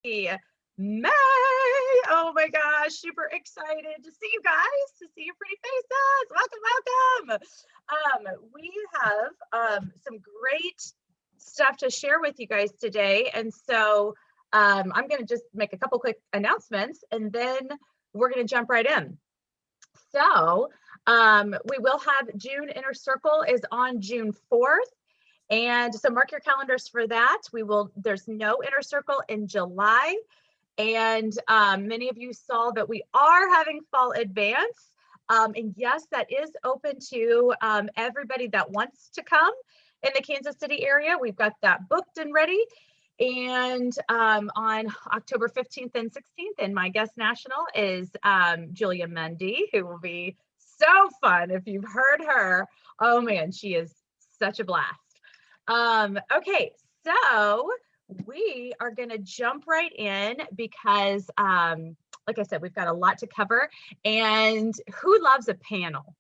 May. Oh my gosh, super excited to see you guys, to see your pretty faces. Welcome, welcome. We have some great stuff to share with you guys today. And so I'm going to just make a couple quick announcements and then we're going to jump right in. So we will have June Inner Circle is on June 4th. And so mark your calendars for that. There's no Inner Circle in July. And many of you saw that we are having fall advance. And yes, that is open to everybody that wants to come in the Kansas City area. We've got that booked and ready. And on October 15th and 16th, and my guest national is Julia Mundy, who will be so fun. If you've heard her, oh man, she is such a blast. Okay, so we are going to jump right in because, like I said, we've got a lot to cover. And who loves a panel?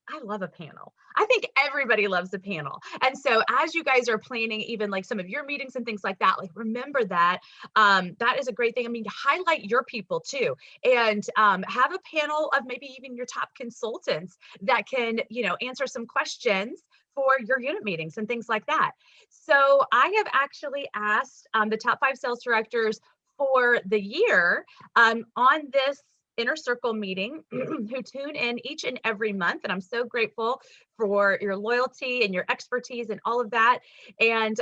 I love a panel. I think everybody loves a panel. And so as you guys are planning even like some of your meetings and things like that, like remember that that is a great thing. I mean, highlight your people too, and have a panel of maybe even your top consultants that can, answer some questions for your unit meetings and things like that. So I have actually asked the top 5 sales directors for the year on this Inner Circle meeting who tune in each and every month. And I'm so grateful for your loyalty and your expertise and all of that. And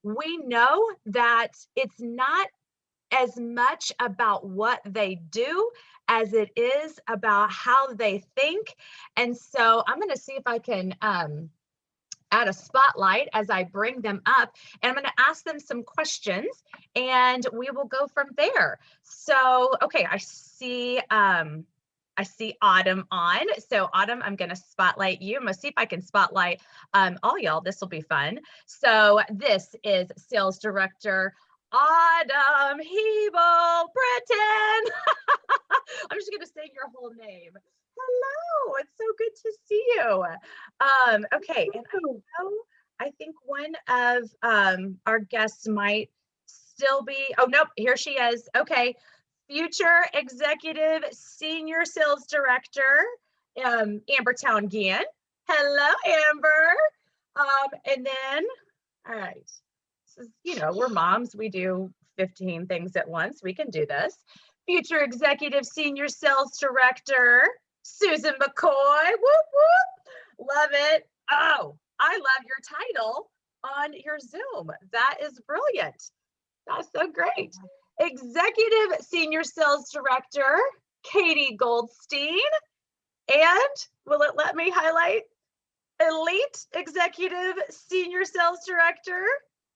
we know that it's not as much about what they do as it is about how they think. And so I'm going to see if I can add a spotlight as I bring them up, and I'm going to ask them some questions and we will go from there. So, okay, I see Autumn on. So Autumn, I'm going to spotlight you. I'm going to see if I can spotlight all y'all. This will be fun. So this is Sales Director Autumn Hebel Britton. I'm just going to say your whole name. Hello, it's so good to see you. Okay, and I think one of our guests might still be, oh, nope, here she is. Okay, future executive senior sales director, Amber Town Gian. Hello, Amber. And then, all right, this is, we're moms, we do 15 things at once. We can do this. Future executive senior sales director, Susan McCoy. Whoop, whoop. Love it. Oh, I love your title on your Zoom. That is brilliant. That's so great. Executive Senior Sales Director, Katie Goldstein. And will it let me highlight Elite Executive Senior Sales Director,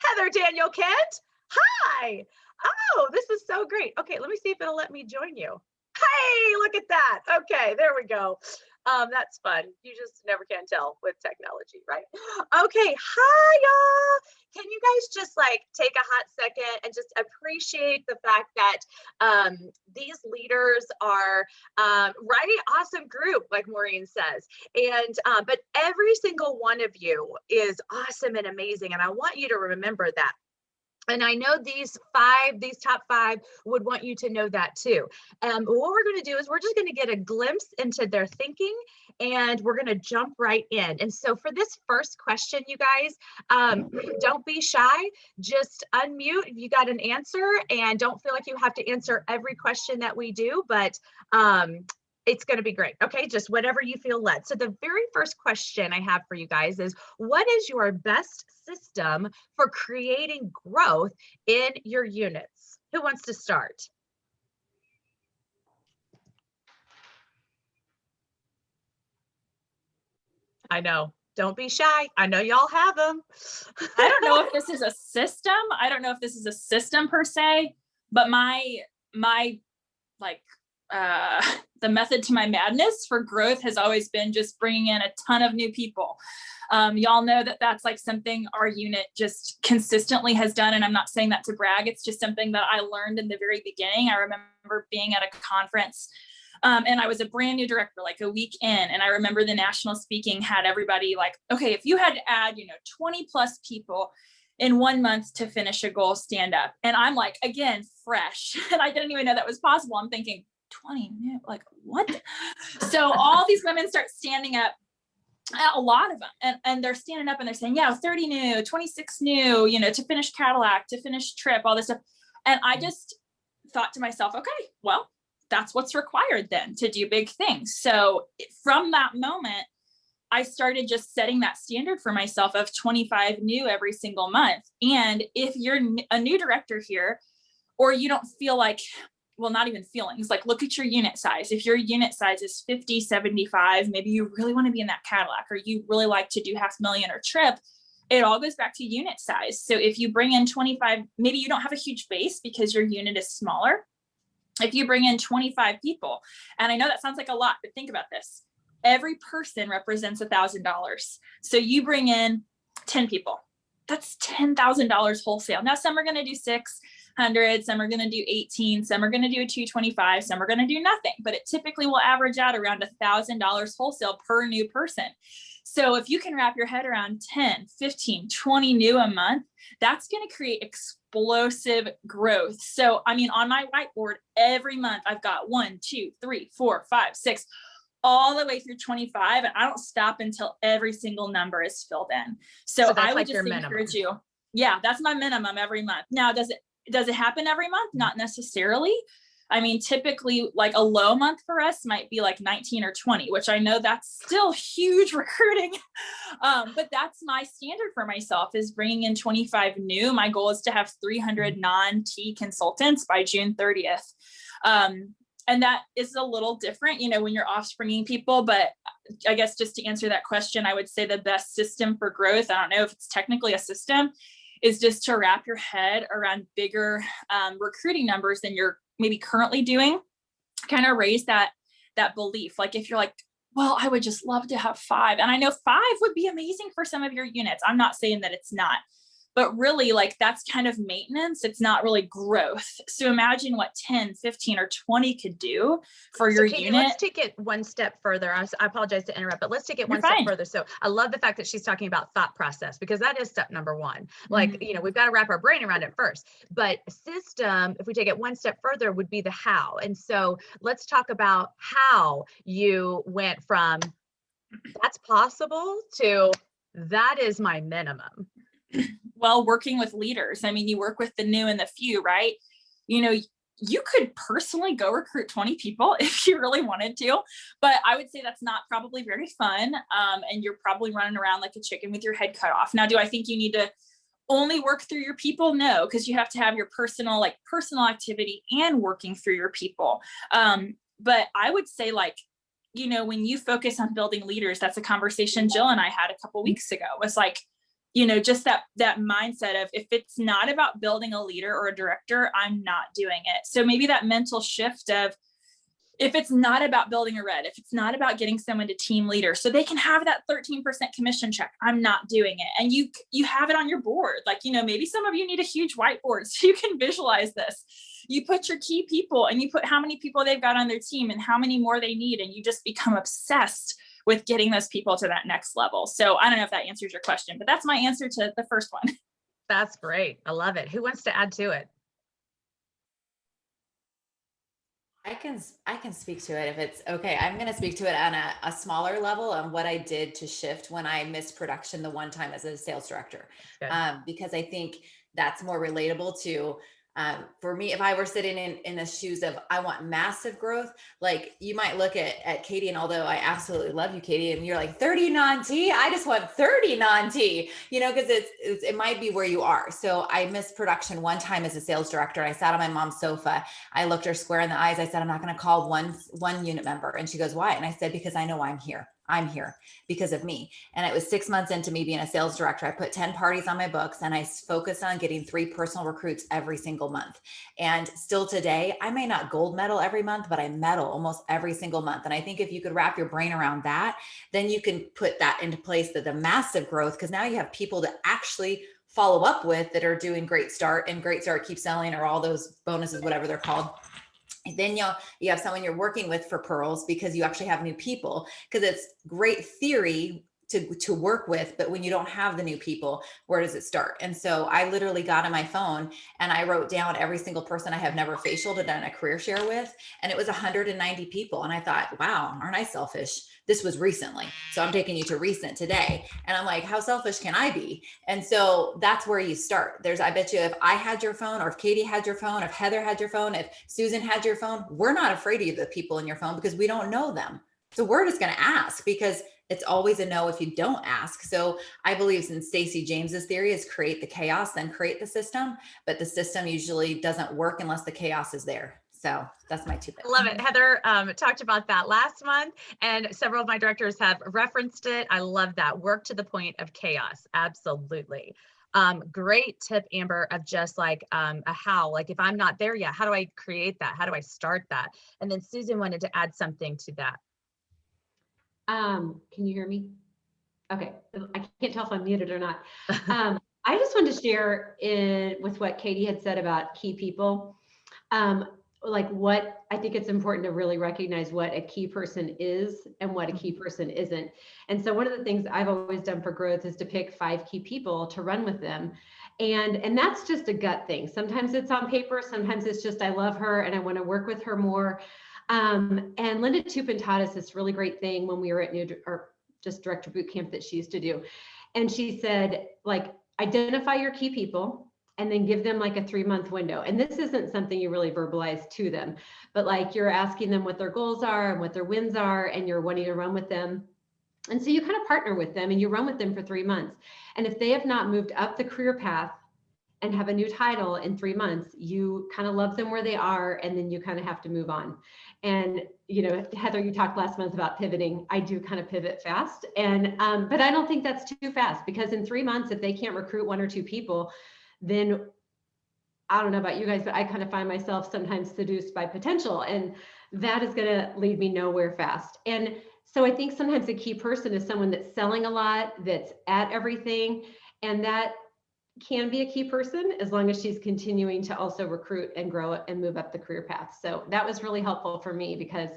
Heather Daniel Kent. Hi. Oh, this is so great. Okay, let me see if it'll let me join you. Hey, look at that. Okay, there we go. That's fun. You just never can tell with technology, right? Okay, hi y'all. Can you guys just like take a hot second and just appreciate the fact that these leaders are right? Awesome group, like Maureen says. And but every single one of you is awesome and amazing. And I want you to remember that. And I know these top five would want you to know that too. What we're going to do is we're just going to get a glimpse into their thinking and we're going to jump right in. And so for this first question, you guys, don't be shy. Just unmute if you got an answer, and don't feel like you have to answer every question that we do, but it's going to be great. Okay, just whatever you feel led. So the very first question I have for you guys is, what is your best system for creating growth in your units? Who wants to start? I know. Don't be shy. I know y'all have them. I don't know if this is a system. I don't know if this is a system per se, but my like the method to my madness for growth has always been just bringing in a ton of new people. Y'all know that that's like something our unit just consistently has done. And I'm not saying that to brag. It's just something that I learned in the very beginning. I remember being at a conference and I was a brand new director, like a week in. And I remember the national speaking had everybody like, okay, if you had to add, 20 plus people, in 1 month to finish a goal stand up. And I'm like, again, fresh. And I didn't even know that was possible. I'm thinking 20 new, like what? So all these women start standing up, a lot of them, and they're standing up and they're saying, yeah, 30 new, 26 new, you know, to finish Cadillac, to finish Trip, all this stuff. And I just thought to myself, okay, well, that's what's required then to do big things. So from that moment, I started just setting that standard for myself of 25 new every single month. And if you're a new director here, or you don't feel like, well, not even feelings, like look at your unit size. If your unit size is 50, 75, maybe you really want to be in that Cadillac, or you really like to do $500,000 or Trip, it all goes back to unit size. So if you bring in 25, maybe you don't have a huge base because your unit is smaller. If you bring in 25 people, and I know that sounds like a lot, but think about this. Every person represents $1,000. So you bring in 10 people, that's $10,000 wholesale. Now, some are going to do 600, some are going to do 18, some are going to do a 225, some are going to do nothing, but it typically will average out around $1,000 wholesale per new person. So if you can wrap your head around 10, 15, 20 new a month, that's going to create explosive growth. So, I mean, on my whiteboard, every month I've got 1, 2, 3, 4, 5, 6, all the way through 25. And I don't stop until every single number is filled in. So I would like just encourage you. Yeah, that's my minimum every month. Now, does it happen every month? Not necessarily. I mean, typically like a low month for us might be like 19 or 20, which I know that's still huge recruiting. But that's my standard for myself, is bringing in 25 new. My goal is to have 300 non-T consultants by June 30th. And that is a little different, you know, when you're offspringing people. But I guess just to answer that question, I would say the best system for growth, I don't know if it's technically a system, is just to wrap your head around bigger recruiting numbers than you're maybe currently doing. Kind of raise that belief. Like if you're like, well, I would just love to have 5. And I know 5 would be amazing for some of your units. I'm not saying that it's not. But really, like, that's kind of maintenance. It's not really growth. So imagine what 10, 15, or 20 could do for your Katie, unit. let's take it one step further. I apologize to interrupt, but let's take it one step further. So I love the fact that she's talking about thought process, because that is step number one. Like, you know, we've got to wrap our brain around it first. But system, if we take it one step further, would be the how. And so let's talk about how you went from that's possible to that is my minimum. Well, working with leaders. I mean, you work with the new and the few, right? You know, you could personally go recruit 20 people if you really wanted to, but I would say that's not probably very fun. And you're probably running around like a chicken with your head cut off. Now, do I think you need to only work through your people? No, because you have to have your personal activity and working through your people. But I would say, like, you know, when you focus on building leaders, that's a conversation Jill and I had a couple weeks ago, was like, you know, just that mindset of, if it's not about building a leader or a director, I'm not doing it. So maybe that mental shift of, if it's not about building a red, if it's not about getting someone to team leader so they can have that 13% commission check, I'm not doing it. And you have it on your board. Like, you know, maybe some of you need a huge whiteboard so you can visualize this. You put your key people and you put how many people they've got on their team and how many more they need. And you just become obsessed with getting those people to that next level. So I don't know if that answers your question, but that's my answer to the first one. That's great. I love it. Who wants to add to it? I can speak to it if it's okay. I'm going to speak to it on a smaller level on what I did to shift when I missed production the one time as a sales director, because I think that's more relatable to, for me, if I were sitting in the shoes of, I want massive growth, like you might look at Katie, and although I absolutely love you, Katie, and you're like 30 non-T, I just want 30 non-T, you know, because it might be where you are. So I missed production one time as a sales director. I sat on my mom's sofa. I looked her square in the eyes. I said, I'm not going to call one unit member. And she goes, why? And I said, because I know I'm here. I'm here because of me. And it was 6 months into me being a sales director. I put 10 parties on my books and I focused on getting 3 personal recruits every single month. And still today, I may not gold medal every month, but I medal almost every single month. And I think if you could wrap your brain around that, then you can put that into place, the massive growth, because now you have people to actually follow up with that are doing Great Start, and Great Start Keep Selling, or all those bonuses, whatever they're called. And then you have someone you're working with for pearls because you actually have new people, because it's great theory to work with, but when you don't have the new people, where does it start? And so I literally got on my phone and I wrote down every single person I have never facialed and done a career share with, and it was 190 people. And I thought, wow, aren't I selfish? This was recently, so I'm taking you to recent today, and I'm like, how selfish can I be? And so that's where you start. I bet you if I had your phone, or if Katie had your phone, if Heather had your phone, if Susan had your phone, we're not afraid of the people in your phone because we don't know them. So we're just going to ask, because it's always a no if you don't ask. So I believe in Stacey James's theory is create the chaos, then create the system. But the system usually doesn't work unless the chaos is there. So that's my 2 bits. Love it. Heather talked about that last month, and several of my directors have referenced it. I love that. Work to the point of chaos. Absolutely. Great tip, Amber, of just like a how, like if I'm not there yet, how do I create that? How do I start that? And then Susan wanted to add something to that. Can you hear me? Okay, I can't tell if I'm muted or not. I just wanted to share with what Katie had said about key people. Like what I think it's important to really recognize what a key person is and what a key person isn't. And so one of the things I've always done for growth is to pick 5 key people to run with them. And that's just a gut thing. Sometimes it's on paper, sometimes it's just I love her and I want to work with her more. And Linda Tupin taught us this really great thing when we were at just director boot camp that she used to do. And she said, like, identify your key people and then give them like a 3-month window. And this isn't something you really verbalize to them, but like you're asking them what their goals are and what their wins are, and you're wanting to run with them. And so you kind of partner with them and you run with them for 3 months. And if they have not moved up the career path and have a new title in 3 months, you kind of love them where they are, and then you kind of have to move on. And, you know, Heather, you talked last month about pivoting. I do kind of pivot fast. And, but I don't think that's too fast, because in 3 months, if they can't recruit 1 or 2 people, then I don't know about you guys, but I kind of find myself sometimes seduced by potential, and that is going to lead me nowhere fast. And so I think sometimes a key person is someone that's selling a lot, that's at everything, and that can be a key person as long as she's continuing to also recruit and grow and move up the career path. So that was really helpful for me, because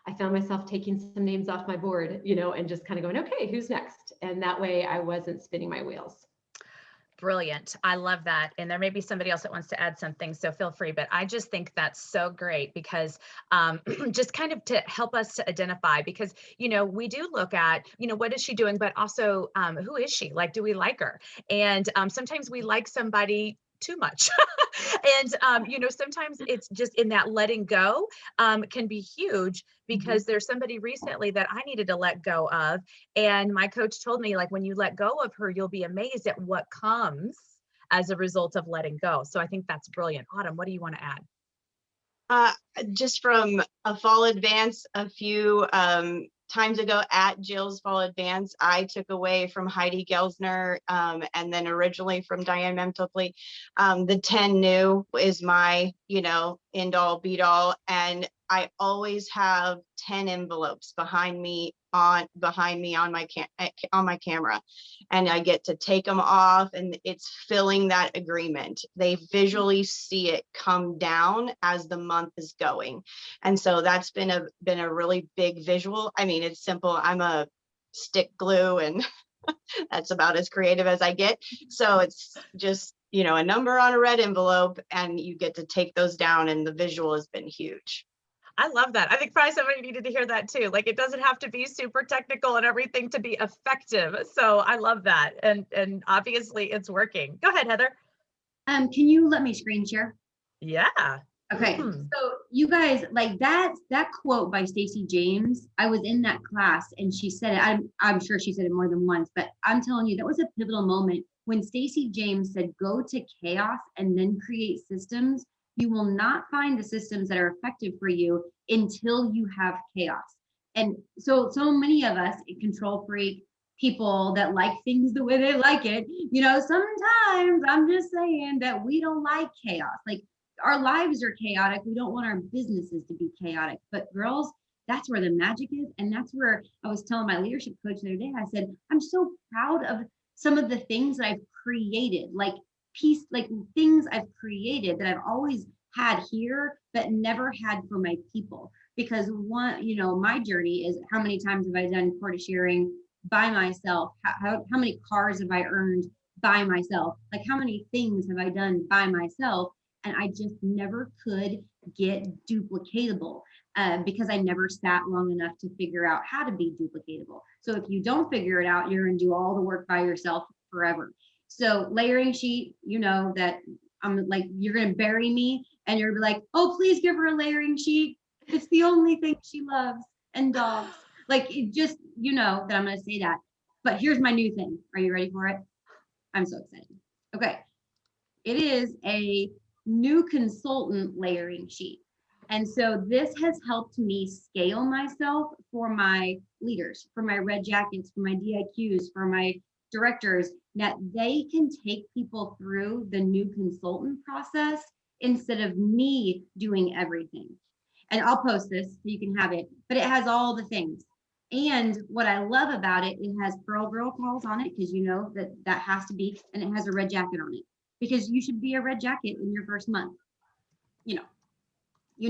I found myself taking some names off my board, you know, and just kind of going, okay, who's next? And that way I wasn't spinning my wheels. Brilliant. I love that. And there may be somebody else that wants to add something, so feel free, but I just think that's so great, because just kind of to help us to identify, because, you know, we do look at, you know, what is she doing, but also who is she? Like, do we like her? And sometimes we like somebody too much. And, you know, sometimes it's just in that letting go can be huge, because there's somebody recently that I needed to let go of. And my coach told me, like, when you let go of her, you'll be amazed at what comes as a result of letting go. So I think that's brilliant. Autumn, what do you want to add? Just from a fall advance, a few times ago at Jill's fall advance, I took away from Heidi Gelsner, and then originally from Diane Memtopley. The 10 new is my, you know, end all beat all. And I always have 10 envelopes behind me on my camera, and I get to take them off, and it's filling that agreement. They visually see it come down as the month is going. And so that's been a really big visual. I mean, it's simple. I'm a stick glue, and that's about as creative as I get. So it's just, you know, a number on a red envelope, and you get to take those down, and the visual has been huge. I love that. I think probably somebody needed to hear that too. Like, it doesn't have to be super technical and everything to be effective. So I love that. And obviously it's working. Go ahead, Heather. Can you let me screen share? Yeah. Okay. So you guys, like that quote by Stacey James, I was in that class and she said it. I'm sure she said it more than once, but I'm telling you, that was a pivotal moment when Stacey James said, go to chaos and then create systems. You will not find the systems that are effective for you until you have chaos. And so many of us, control freak people that like things the way they like it, you know, sometimes I'm just saying that we don't like chaos. Like, our lives are chaotic. We don't want our businesses to be chaotic. But girls, that's where the magic is. And that's where I was telling my leadership coach the other day, I said, I'm so proud of some of the things that I've created, like things I've created that I've always had here, but never had for my people. Because one, you know, my journey is how many times have I done quota sharing by myself? How many cars have I earned by myself? Like, how many things have I done by myself? And I just never could get duplicatable because I never sat long enough to figure out how to be duplicatable. So if you don't figure it out, you're going to do all the work by yourself forever. So layering sheet, you know that I'm like, you're going to bury me and you're gonna be like, oh, please give her a layering sheet. It's the only thing she loves, and dogs. Like, it just, you know that I'm going to say that. But here's my new thing. Are you ready for it? I'm so excited. Okay. It is a new consultant layering sheet. And so this has helped me scale myself for my leaders, for my red jackets, for my DIQs, for my directors, that they can take people through the new consultant process instead of me doing everything. And I'll post this so you can have it, but it has all the things. And what I love about it, it has Pearl Girl calls on it, because you know that that has to be, and it has a red jacket on it, because you should be a red jacket in your first month, you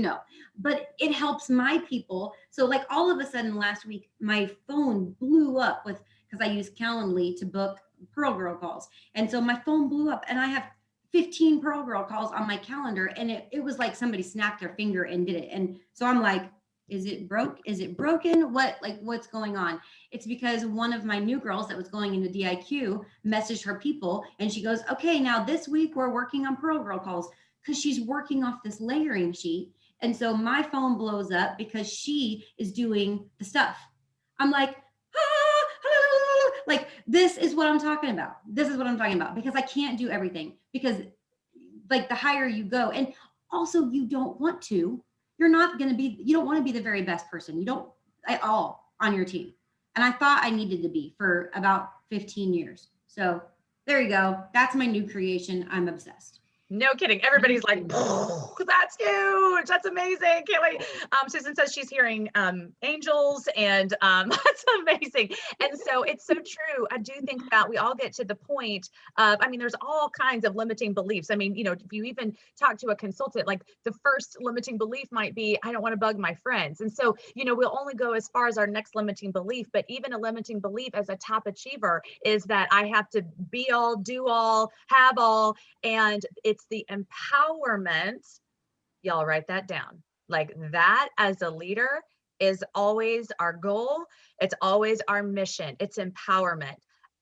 know, but it helps my people. So like all of a sudden last week, my phone blew up with, because I use Calendly to book Pearl Girl calls. And so my phone blew up and I have 15 Pearl Girl calls on my calendar. And it was like somebody snapped their finger and did it. And so I'm like, is it broke? Is it broken? What's going on? It's because one of my new girls that was going into DIQ messaged her people and she goes, okay, now this week we're working on Pearl Girl calls, because she's working off this layering sheet. And so my phone blows up because she is doing the stuff. I'm like, like, this is what I'm talking about. This is what I'm talking about, because I can't do everything, because like the higher you go, and also you don't want to, you're not going to be, you don't want to be the very best person. You don't at all on your team. And I thought I needed to be for about 15 years. So there you go. That's my new creation. I'm obsessed. No kidding. Everybody's like, oh, that's huge. That's amazing. Can't wait. Susan says she's hearing angels, and that's amazing. And so it's so true. I do think that we all get to the point of, I mean, there's all kinds of limiting beliefs. I mean, you know, if you even talk to a consultant, like the first limiting belief might be, I don't want to bug my friends. And so, you know, we'll only go as far as our next limiting belief, but even a limiting belief as a top achiever is that I have to be all, do all, have all, and it's the empowerment. Y'all write that down. Like that as a leader is always our goal. It's always our mission. It's empowerment.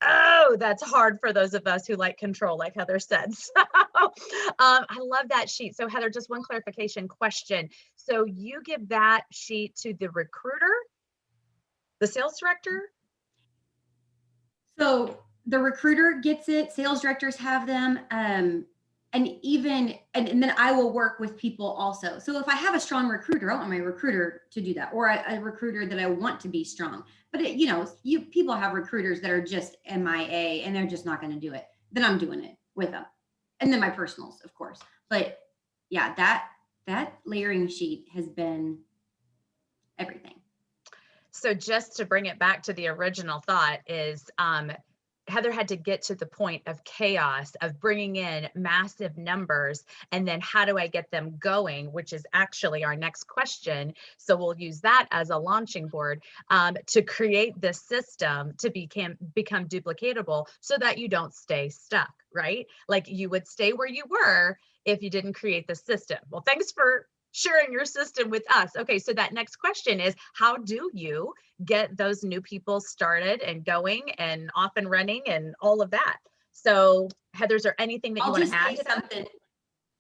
Oh, that's hard for those of us who like control, like Heather said. So I love that sheet. So Heather, just one clarification question. So you give that sheet to the recruiter, the sales director? So the recruiter gets it, sales directors have them, and then I will work with people also. So if I have a strong recruiter, I want my recruiter to do that, or a recruiter that I want to be strong. But people have recruiters that are just MIA and they're just not going to do it. Then I'm doing it with them, and then my personals, of course. But yeah, that layering sheet has been everything. So just to bring it back to the original thought is, Heather had to get to the point of chaos, of bringing in massive numbers, and then how do I get them going, which is actually our next question. So we'll use that as a launching board to create this system to become duplicatable so that you don't stay stuck, right? Like you would stay where you were if you didn't create the system. Well, thanks for sharing your system with us. Okay, so that next question is, how do you get those new people started and going and off and running and all of that? So Heather, is there anything that you want to add to that?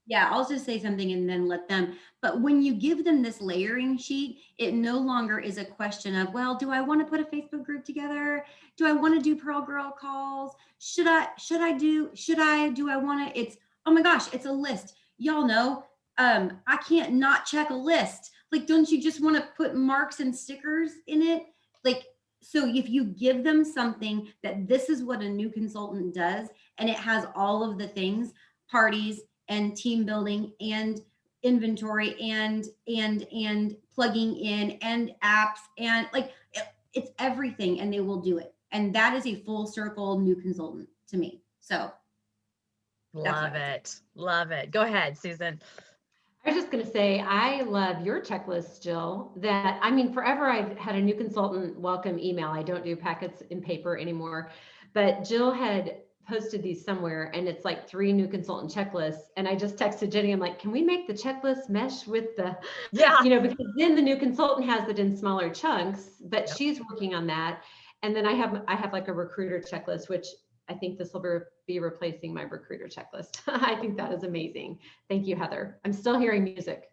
Yeah, I'll just say something and then let them. But when you give them this layering sheet, it no longer is a question of, well, do I want to put a Facebook group together? Do I want to do Pearl Girl calls? Do I want to? It's, oh my gosh, it's a list. Y'all know, I can't not check a list. Like, don't you just want to put marks and stickers in it? Like, so if you give them something that this is what a new consultant does, and it has all of the things, parties and team building and inventory and plugging in and apps, and like it's everything, and they will do it. And that is a full circle new consultant to me. So love it. Love it. Go ahead, Susan. I I was just going to say, I love your checklist, Jill, that, I mean, forever I've had a new consultant welcome email. I don't do packets in paper anymore, but Jill had posted these somewhere and it's like 3 new consultant checklists. And I just texted Jenny, I'm like, can we make the checklist mesh with the, Yeah. because then the new consultant has it in smaller chunks, but Yep. she's working on that. And then I have like a recruiter checklist, which I think this will be replacing my recruiter checklist. I think that is amazing. Thank you, Heather. I'm still hearing music.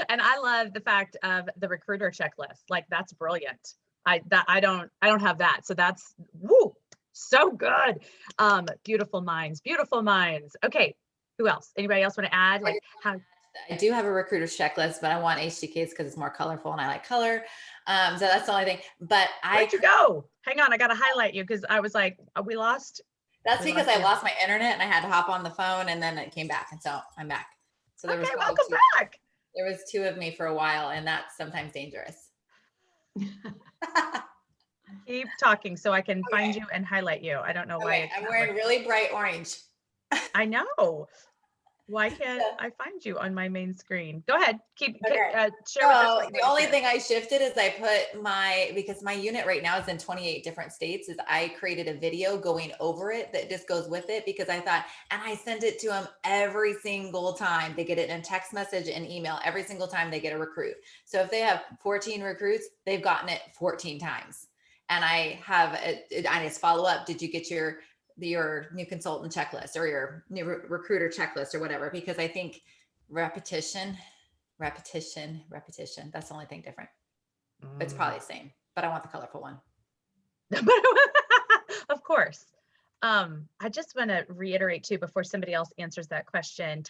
And I love the fact of the recruiter checklist. Like, that's brilliant. I don't have that. So that's woo, so good. Beautiful minds, beautiful minds. Okay. Who else? Anybody else want to add? Like, how? I do have a recruiter's checklist, but I want HTKs because it's more colorful and I like color. So that's the only thing. But Where'd you go? Hang on, I gotta highlight you because I was like, we lost. That's We because lost I you. lost my internet and I had to hop on the phone and then it came back. And so I'm back. So there was Okay, probably welcome back. there was 2 of me for a while, and that's sometimes dangerous. Keep talking so I can find Okay. you and highlight you. I don't know why. Okay, it's I'm not wearing working. really bright orange. I know. Why can't Yeah. I find you on my main screen? Go ahead. Share Okay. with us. So What you the wanna only share. thing I shifted is I put because my unit right now is in 28 different states, is I created a video going over it that just goes with it, because I thought, and I send it to them every single time. They get it in text message and email every single time they get a recruit. So if they have 14 recruits, they've gotten it 14 times. And I just follow up. Did you get your new consultant checklist or your new recruiter checklist or whatever? Because I think repetition. That's the only thing different. It's probably the same, but I want the colorful one. Of course. I just want to reiterate too, before somebody else answers that question,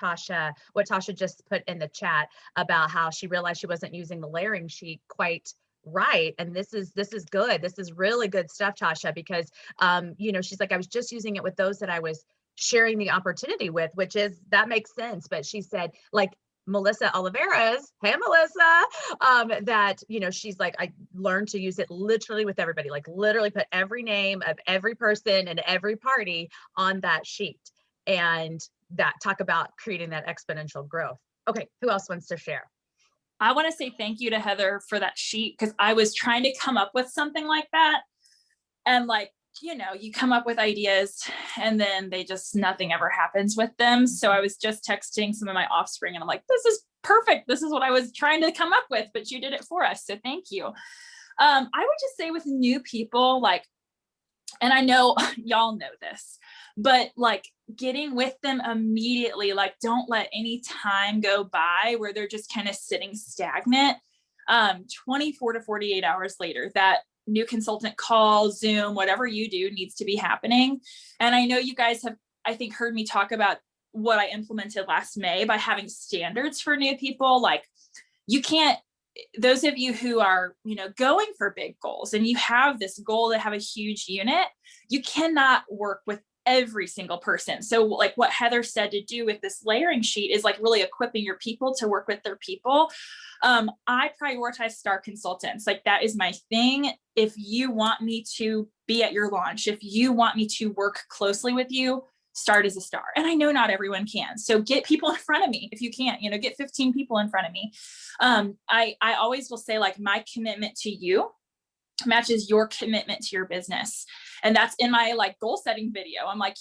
what Tasha just put in the chat about how she realized she wasn't using the layering sheet quite right. And this is good. This is really good stuff, Tasha, because she's like, I was just using it with those that I was sharing the opportunity with, that makes sense. But she said, like, Melissa Oliveira's, hey Melissa, that, she's like, I learned to use it literally with everybody, like literally put every name of every person and every party on that sheet, and that talk about creating that exponential growth. Okay, who else wants to share? I want to say thank you to Heather for that sheet, because I was trying to come up with something like that. And like, you come up with ideas and then nothing ever happens with them. So I was just texting some of my offspring and I'm like, this is perfect. This is what I was trying to come up with, but you did it for us. So thank you. I would just say with new people, like, and I know y'all know this, but like getting with them immediately, like don't let any time go by where they're just kind of sitting stagnant. 24 to 48 hours later, that new consultant call, Zoom, whatever you do needs to be happening. And I know you guys have, I think, heard me talk about what I implemented last May by having standards for new people. Like you can't, those of you who are, going for big goals and you have this goal to have a huge unit, you cannot work with every single person. So like what Heather said to do with this layering sheet is like really equipping your people to work with their people. I prioritize star consultants. Like that is my thing. If you want me to be at your launch, if you want me to work closely with you, start as a star. And I know not everyone can. So get people in front of me. If you can't, get 15 people in front of me. I always will say like my commitment to you matches your commitment to your business. And that's in my like goal setting video. I'm like,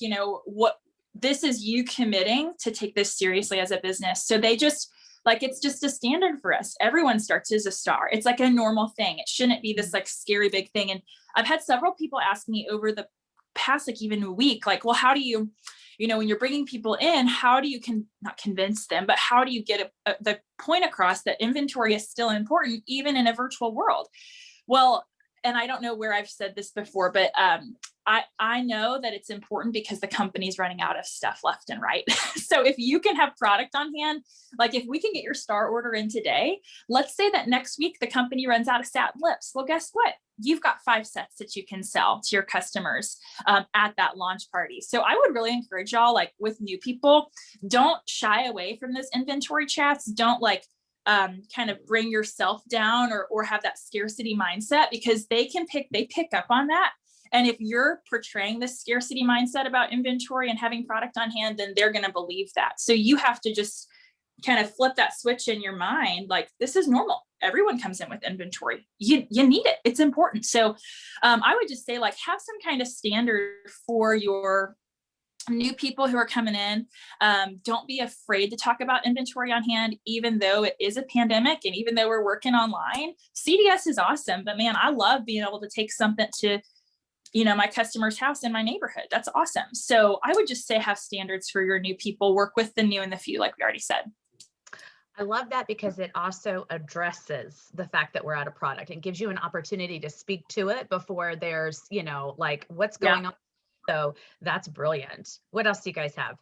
this is you committing to take this seriously as a business. So they just like, it's just a standard for us. Everyone starts as a star. It's like a normal thing. It shouldn't be this like scary big thing. And I've had several people ask me over the past like even a week, like, well, how do you, when you're bringing people in, how do you not convince them, but how do you get the point across that inventory is still important, even in a virtual world? Well, and I don't know where I've said this before, but I know that it's important because the company's running out of stuff left and right. So if you can have product on hand, like if we can get your star order in today, let's say that next week the company runs out of satin lips. Well, guess what? You've got 5 sets that you can sell to your customers at that launch party. So I would really encourage y'all, like with new people, don't shy away from those inventory chats. Don't like kind of bring yourself down or have that scarcity mindset, because they pick up on that. And if you're portraying this scarcity mindset about inventory and having product on hand, then they're going to believe that. So you have to just kind of flip that switch in your mind, like, this is normal. Everyone comes in with inventory. You need it. It's important. So I would just say, like, have some kind of standard for your new people who are coming in. Don't be afraid to talk about inventory on hand, even though it is a pandemic and even though we're working online. CDS is awesome, but man, I love being able to take something to, my customer's house in my neighborhood. That's awesome. So I would just say have standards for your new people, work with the new and the few, like we already said. I love that because it also addresses the fact that we're out of product and gives you an opportunity to speak to it before there's, like what's going on. So that's brilliant. What else do you guys have?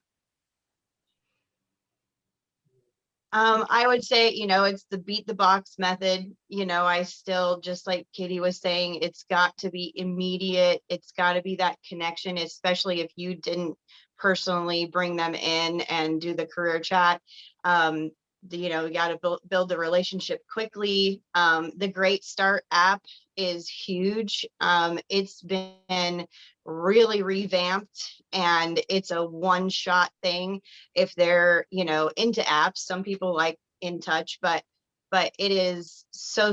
I would say, it's the beat the box method. I still, just like Katie was saying, it's got to be immediate. It's got to be that connection, especially if you didn't personally bring them in and do the career chat. You got to build the relationship quickly. The Great Start app is huge. It's been really revamped and it's a one-shot thing. If they're, into apps, some people like InTouch, but it is so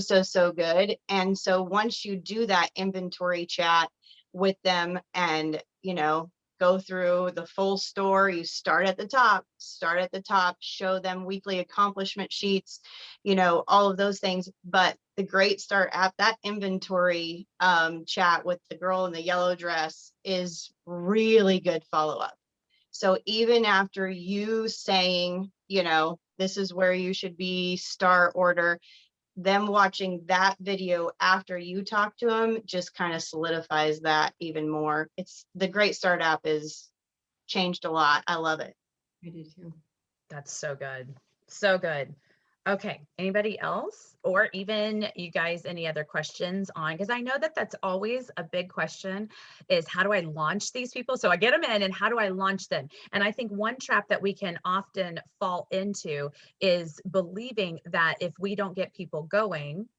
good. And so once you do that inventory chat with them and, go through the full store, you start at the top, show them weekly accomplishment sheets, all of those things. But the Great Start app, that inventory chat with the girl in the yellow dress is really good follow-up. So even after you saying, this is where you should be, star order, them watching that video after you talk to them just kind of solidifies that even more. It's the Great Start app is changed a lot. I love it. I do too. That's so good. So good. Okay. Anybody else, or even you guys, any other questions on, because I know that that's always a big question, is how do I launch these people? So I get them in and how do I launch them? And I think one trap that we can often fall into is believing that if we don't get people going,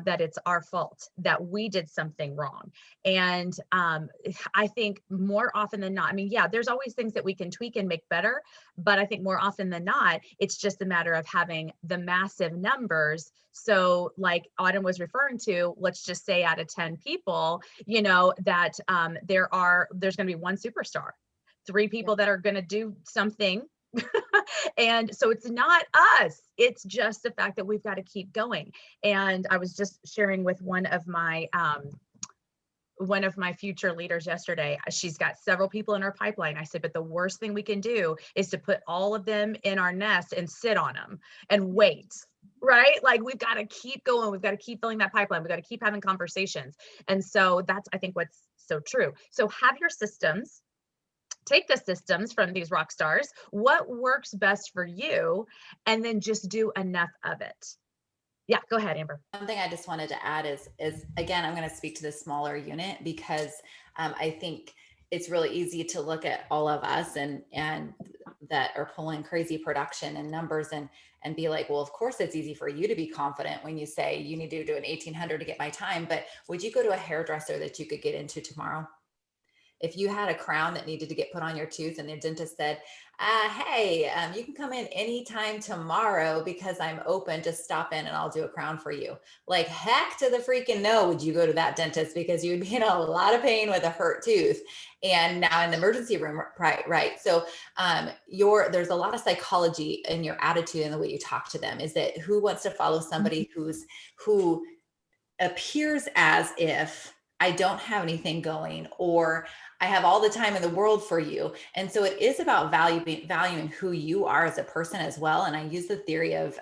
that it's our fault, that we did something wrong. And I think more often than not, there's always things that we can tweak and make better, but I think more often than not, it's just a matter of having the massive numbers. So like Autumn was referring to, let's just say out of 10 people, that there's going to be one superstar, 3 people that are going to do something. And so it's not us, it's just the fact that we've got to keep going. And I was just sharing with one of my future leaders yesterday. She's got several people in her pipeline. I said, but the worst thing we can do is to put all of them in our nest and sit on them and wait, right? Like we've got to keep going. We've got to keep filling that pipeline. We've got to keep having conversations. And so that's, I think, what's so true. So have your systems. Take the systems from these rock stars, what works best for you, and then just do enough of it. Yeah, go ahead, Amber. One thing I just wanted to add is again, I'm going to speak to the smaller unit because I think it's really easy to look at all of us and that are pulling crazy production and numbers and be like, well, of course it's easy for you to be confident when you say you need to do an 1800 to get my time, but would you go to a hairdresser that you could get into tomorrow? If you had a crown that needed to get put on your tooth and the dentist said, hey, you can come in anytime tomorrow because I'm open, just stop in and I'll do a crown for you. Like heck to the freaking no, would you go to that dentist because you would be in a lot of pain with a hurt tooth and now in the emergency room, right? So there's a lot of psychology in your attitude and the way you talk to them. Is that who wants to follow somebody who appears as if I don't have anything going, or I have all the time in the world for you. And so it is about valuing who you are as a person as well. And I use the theory of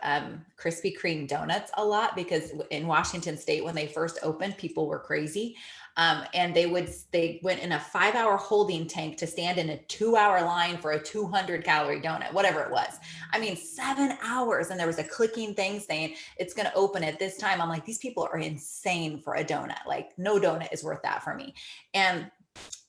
Krispy Kreme donuts a lot because in Washington State, when they first opened, people were crazy. And they went in a 5-hour holding tank to stand in a 2-hour line for a 200-calorie donut, whatever it was. 7 hours. And there was a clicking thing saying it's going to open at this time. I'm like, these people are insane for a donut. Like no donut is worth that for me. And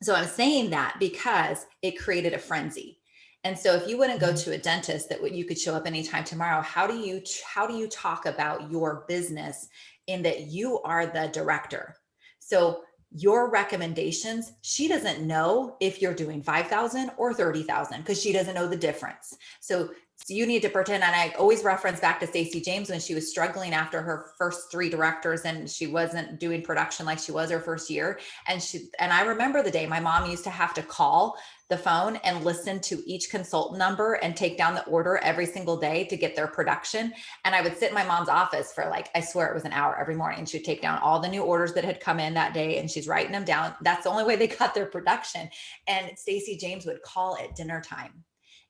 so I'm saying that because it created a frenzy. And so if you wouldn't go to a dentist that you could show up anytime tomorrow, how do you talk about your business in that you are the director? So your recommendations, she doesn't know if you're doing 5,000 or 30,000 because she doesn't know the difference. So So you need to pretend. And I always reference back to Stacey James when she was struggling after her first 3 directors and she wasn't doing production like she was her first year. And I remember the day my mom used to have to call the phone and listen to each consultant number and take down the order every single day to get their production. And I would sit in my mom's office for like, I swear it was an hour every morning. She would take down all the new orders that had come in that day and she's writing them down. That's the only way they got their production. And Stacey James would call at dinner time.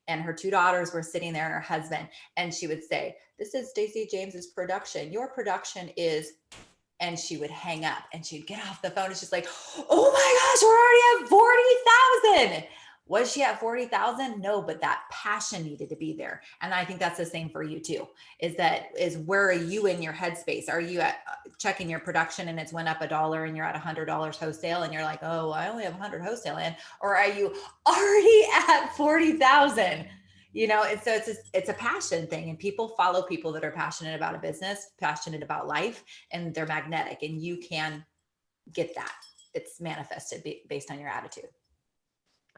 And her 2 daughters were sitting there and her husband. And she would say, this is Stacey James's production. Your production is, and she would hang up and she'd get off the phone. It's just like, oh my gosh, we're already at 40,000. Was she at 40,000? No, but that passion needed to be there. And I think that's the same for you too, is where are you in your headspace? Are you at checking your production and it's went up $1 and you're at $100 wholesale and you're like, oh, I only have 100 wholesale in, or are you already at 40,000? You know, and so it's a passion thing, and people follow people that are passionate about a business, passionate about life, and they're magnetic, and you can get that. It's manifested based on your attitude.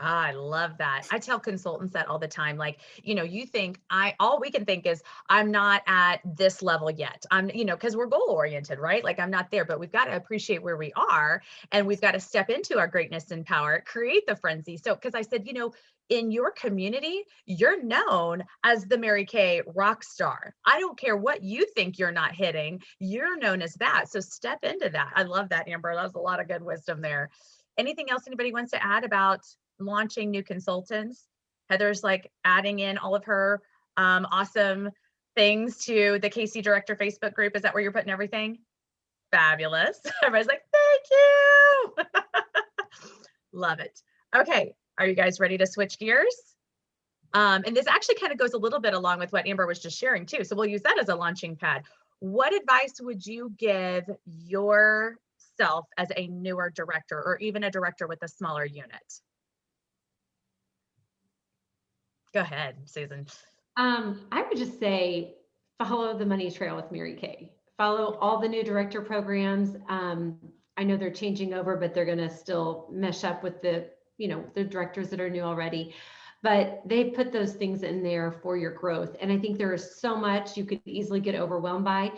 I love that. I tell consultants that all the time. Like, you know, you think all we can think is I'm not at this level yet. I'm, you know, because we're goal oriented, right? Like I'm not there, but we've got to appreciate where we are and we've got to step into our greatness and power, create the frenzy. So, because I said, you know, in your community, you're known as the Mary Kay rock star. I don't care what you think you're not hitting, you're known as that. So step into that. I love that, Amber. That was a lot of good wisdom there. Anything else anybody wants to add about launching new consultants? Heather's like adding in all of her awesome things to the KC Director Facebook group. Is that where you're putting everything? Fabulous. Everybody's like, thank you. Love it. Okay. Are you guys ready to switch gears? And this actually kind of goes a little bit along with what Amber was just sharing too. So we'll use that as a launching pad. What advice would you give yourself as a newer director or even a director with a smaller unit? Go ahead, Susan. I would just say follow the money trail with Mary Kay. Follow all the new director programs. I know they're changing over, but they're going to still mesh up with the directors that are new already. But they put those things in there for your growth. And I think there is so much you could easily get overwhelmed by.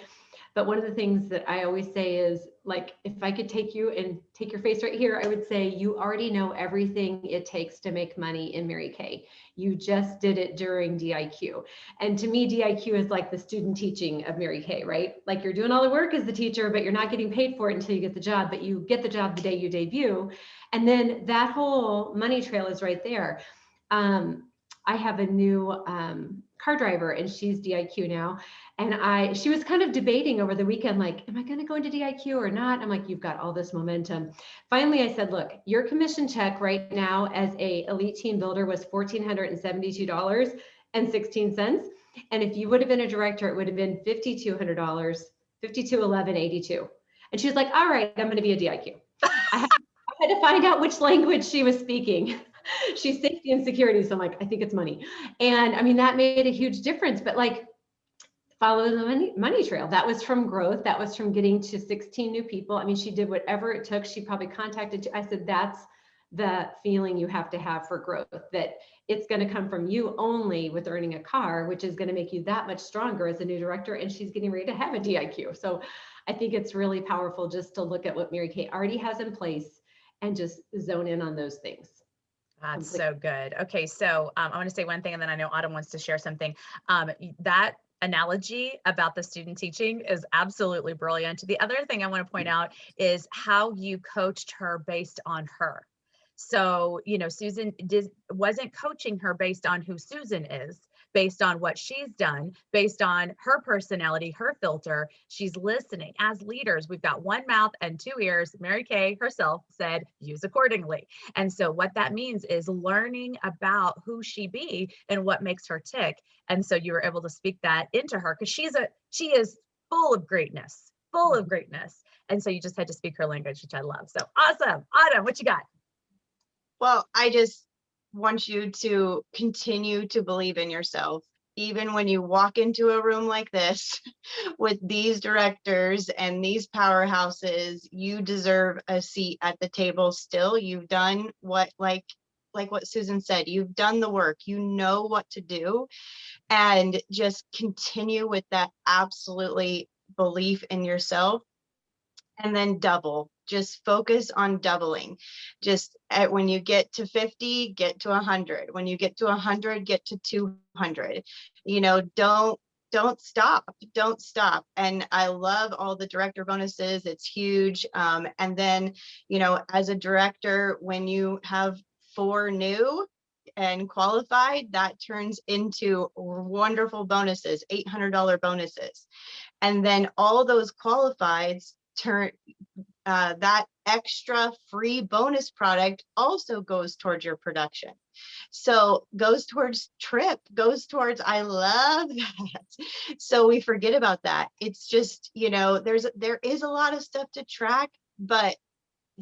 But one of the things that I always say is, like, if I could take you and take your face right here, I would say you already know everything it takes to make money in Mary Kay. You just did it during DIQ. And to me, DIQ is like the student teaching of Mary Kay, right? Like you're doing all the work as the teacher, but you're not getting paid for it until you get the job, but you get the job the day you debut. And then that whole money trail is right there. I have a new car driver and she's DIQ now. And she was kind of debating over the weekend, like, am I going to go into DIQ or not? I'm like, you've got all this momentum. Finally, I said, look, your commission check right now as a elite team builder was $1,472.16. And if you would have been a director, it would have been $5,200, $5,211.82. And she was like, all right, I'm going to be a DIQ. I had to find out which language she was speaking. She's safety and security. So I'm like, I think it's money. And I mean, that made a huge difference, but like, follow the money trail. That was from growth. That was from getting to 16 new people. I mean, she did whatever it took. She probably contacted, I said, that's the feeling you have to have for growth, that it's going to come from you only with earning a car, which is going to make you that much stronger as a new director. And she's getting ready to have a DIQ. So I think it's really powerful just to look at what Mary Kay already has in place and just zone in on those things. That's so good. Okay, so I want to say one thing, and then I know Autumn wants to share something. That analogy about the student teaching is absolutely brilliant. The other thing I want to point out is how you coached her based on her. So, you know, Susan wasn't coaching her based on who Susan is, based on what she's done, based on her personality, her filter. She's listening. As leaders, we've got one mouth and two ears. Mary Kay herself said, use accordingly. And so what that means is learning about who she be and what makes her tick. And so you were able to speak that into her because she is full of greatness, full of greatness. And so you just had to speak her language, which I love. So awesome. Autumn, what you got? Well, I just want you to continue to believe in yourself. Even when you walk into a room like this with these directors and these powerhouses, you deserve a seat at the table still. You've done what, like what Susan said, you've done the work, you know what to do. and just continue with that absolutely belief in yourself. And then double, just focus on doubling. Just when you get to 50, get to 100. When you get to 100, get to 200. You know, don't stop. And I love all the director bonuses. It's huge. And then, you know, as a director, when you have 4 new and qualified, that turns into wonderful bonuses, $800 bonuses. And then all those qualifieds turn, that extra free bonus product also goes towards your production. So goes towards trip, goes towards, I love that. So we forget about that. It's just, you know, there is a lot of stuff to track, but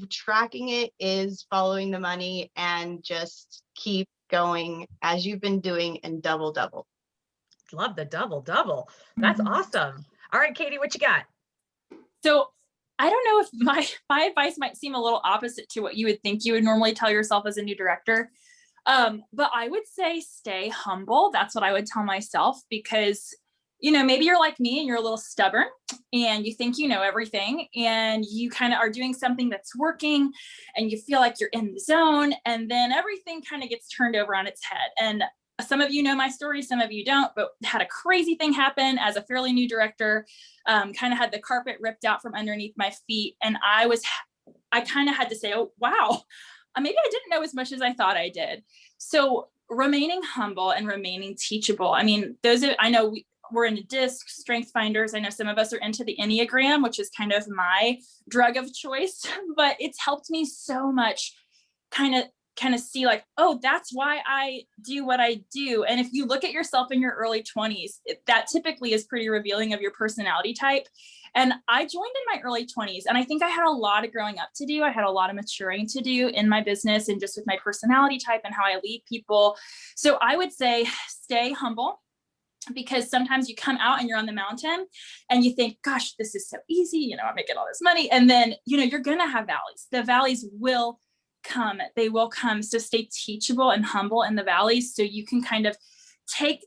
tracking it is following the money, and just keep going as you've been doing, and double. Love the double. That's awesome. All right, Katie, what you got? So I don't know if my advice might seem a little opposite to what you would think you would normally tell yourself as a new director. But I would say stay humble. That's what I would tell myself, because, you know, maybe you're like me and you're a little stubborn and you think you know everything, and you kind of are doing something that's working and you feel like you're in the zone, and then everything kind of gets turned over on its head. And some of you know my story, some of you don't, but had a crazy thing happen as a fairly new director, kind of had the carpet ripped out from underneath my feet. And I kind of had to say, oh, wow, maybe I didn't know as much as I thought I did. So remaining humble and remaining teachable. I mean, I know we're into DISC, Strength Finders. I know some of us are into the Enneagram, which is kind of my drug of choice, but it's helped me so much kind of see like, oh, that's why I do what I do. And if you look at yourself in your early 20s, that typically is pretty revealing of your personality type. And I joined in my early 20s, and I think I had a lot of growing up to do. I had a lot of maturing to do in my business and just with my personality type and how I lead people. So I would say stay humble, because sometimes you come out and you're on the mountain and you think, gosh, this is so easy. You know, I'm making all this money. And then, you know, you're going to have valleys. The valleys will come. They will come. So stay teachable and humble in the valleys, so you can kind of take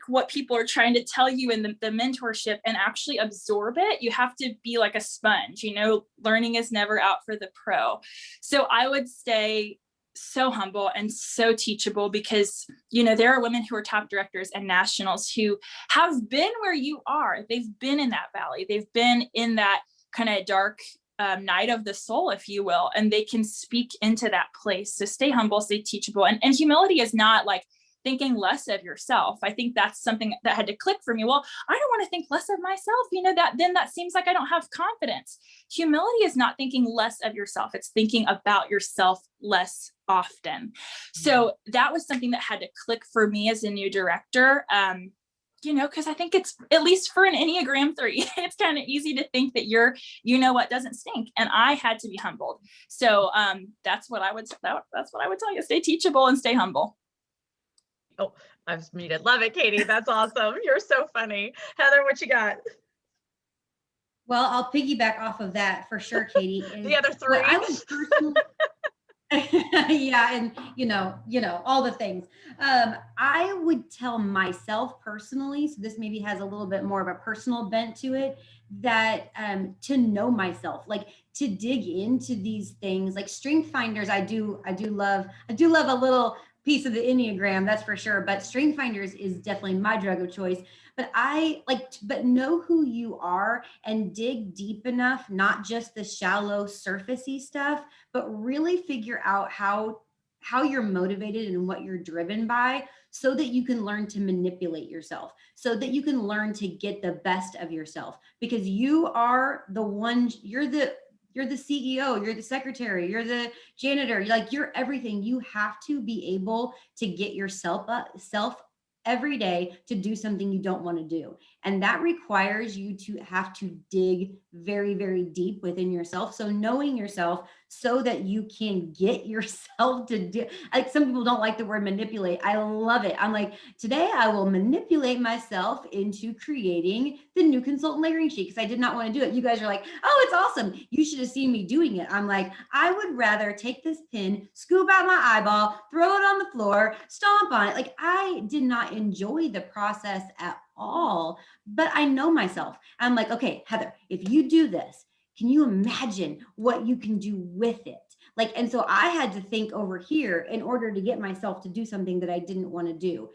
what people are trying to tell you in the mentorship and actually absorb it. You have to be like a sponge, you know, learning is never out for the pro. So I would stay so humble and so teachable, because, you know, there are women who are top directors and nationals who have been where you are. They've been in that valley. They've been in that kind of dark night of the soul, if you will, and they can speak into that place. So stay humble, stay teachable. And humility is not like thinking less of yourself. I think that's something that had to click for me. Well, I don't want to think less of myself. You know, that seems like I don't have confidence. Humility is not thinking less of yourself. It's thinking about yourself less often. So that was something that had to click for me as a new director. You know, because I think it's, at least for an Enneagram 3, it's kind of easy to think that you know what doesn't stink. And I had to be humbled. So that's what I would tell you. Stay teachable and stay humble. Oh, I was muted. Love it, Katie. That's awesome. You're so funny. Heather, what you got? Well, I'll piggyback off of that for sure, Katie. The other 3. I would personally, yeah, and you know, all the things. I would tell myself personally, so this maybe has a little bit more of a personal bent to it, that to know myself, like to dig into these things, like Strength Finders. I do love a little piece of the Enneagram, that's for sure. But Strength Finders is definitely my drug of choice. But but know who you are and dig deep enough, not just the shallow surfacey stuff, but really figure out how you're motivated and what you're driven by, so that you can learn to manipulate yourself, so that you can learn to get the best of yourself, because you are the one, you're the CEO, you're the secretary, you're the janitor, you're everything. You have to be able to get yourself self every day to do something you don't want to do. And that requires you to have to dig very, very deep within yourself. So knowing yourself, so that you can get yourself to do, like, some people don't like the word manipulate. I love it. I'm like, today I will manipulate myself into creating the new consultant layering sheet because I did not want to do it. You guys are like, oh, it's awesome. You should have seen me doing it. I'm like, I would rather take this pin, scoop out my eyeball, throw it on the floor, stomp on it. Like, I did not enjoy the process at all, but I know myself. I'm like, okay, Heather, if you do this, can you imagine what you can do with it? Like, and so I had to think over here in order to get myself to do something that I didn't want to do.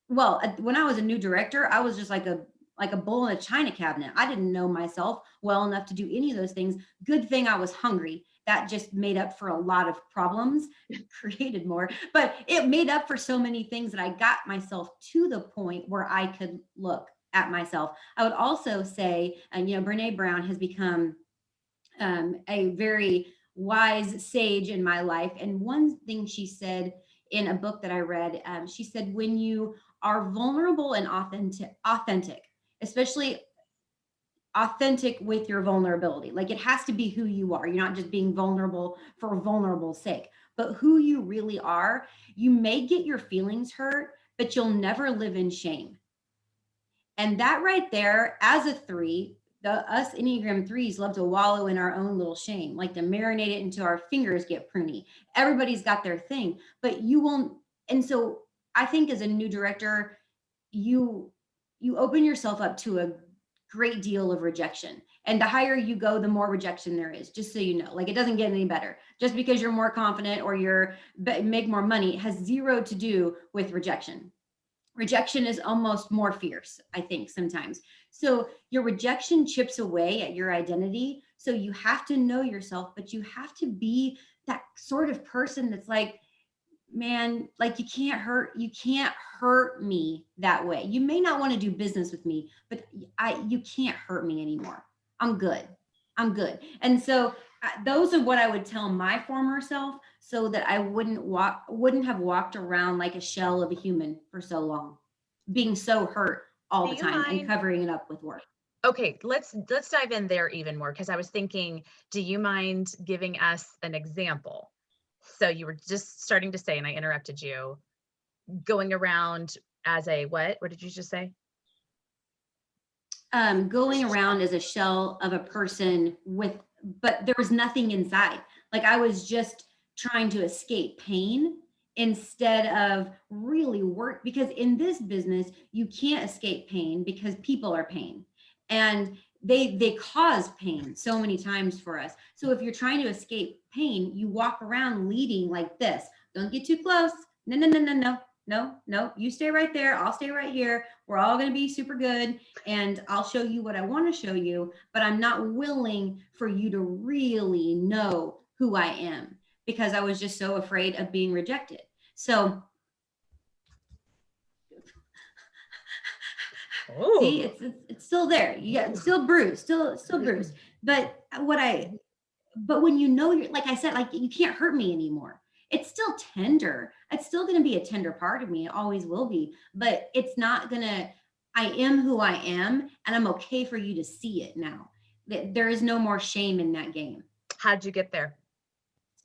Well, when I was a new director, I was just like a bull in a china cabinet. I didn't know myself well enough to do any of those things. Good thing I was hungry. That just made up for a lot of problems, created more, but it made up for so many things that I got myself to the point where I could look at myself. I would also say, and Brene Brown has become a very wise sage in my life. And one thing she said in a book that I read, she said, when you are vulnerable and authentic, especially authentic with your vulnerability, like, it has to be who you are. You're not just being vulnerable for vulnerable sake, but who you really are. You may get your feelings hurt, but you'll never live in shame. And that right there, as a 3, us Enneagram 3s love to wallow in our own little shame, like to marinate it until our fingers get pruny. Everybody's got their thing, but you won't. And so I think as a new director, you open yourself up to a great deal of rejection. And the higher you go, the more rejection there is, just so you know. Like, it doesn't get any better. Just because you're more confident or you're make more money has zero to do with rejection. Rejection is almost more fierce, I think, sometimes. So your rejection chips away at your identity. So you have to know yourself, but you have to be that sort of person that's like, man, like, you can't hurt me that way. You may not want to do business with me, but you can't hurt me anymore. I'm good. And so those are what I would tell my former self, so that I wouldn't have walked around like a shell of a human for so long, being so hurt all the time and covering it up with work. Okay, let's dive in there even more, because I was thinking, do you mind giving us an example? So you were just starting to say, and I interrupted you, going around as a what? What did you just say? Going around as a shell of a person but there was nothing inside. Like, I was just trying to escape pain instead of really work, because in this business, you can't escape pain because people are pain. And they cause pain so many times for us. So if you're trying to escape pain, you walk around leading like this. Don't get too close. No, you stay right there. I'll stay right here. We're all going to be super good. And I'll show you what I want to show you, but I'm not willing for you to really know who I am, because I was just so afraid of being rejected. So see, it's still there. It's still bruised, still bruised. But when you know, like I said, like, you can't hurt me anymore. It's still tender. It's still going to be a tender part of me. It always will be, but it's not gonna, I am who I am, and I'm okay for you to see it now. There is no more shame in that game. How'd you get there?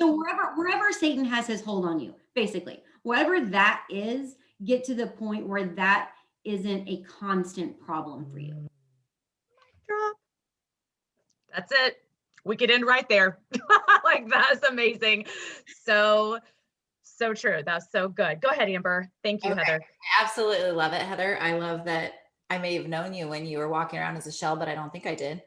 So wherever Satan has his hold on you, basically, whatever that is, get to the point where that isn't a constant problem for you. Drop. That's it. We could end right there. Like, that's amazing. So true. That's so good. Go ahead, Amber. Thank you, Heather. I absolutely love it, Heather. I love that I may have known you when you were walking around as a shell, but I don't think I did.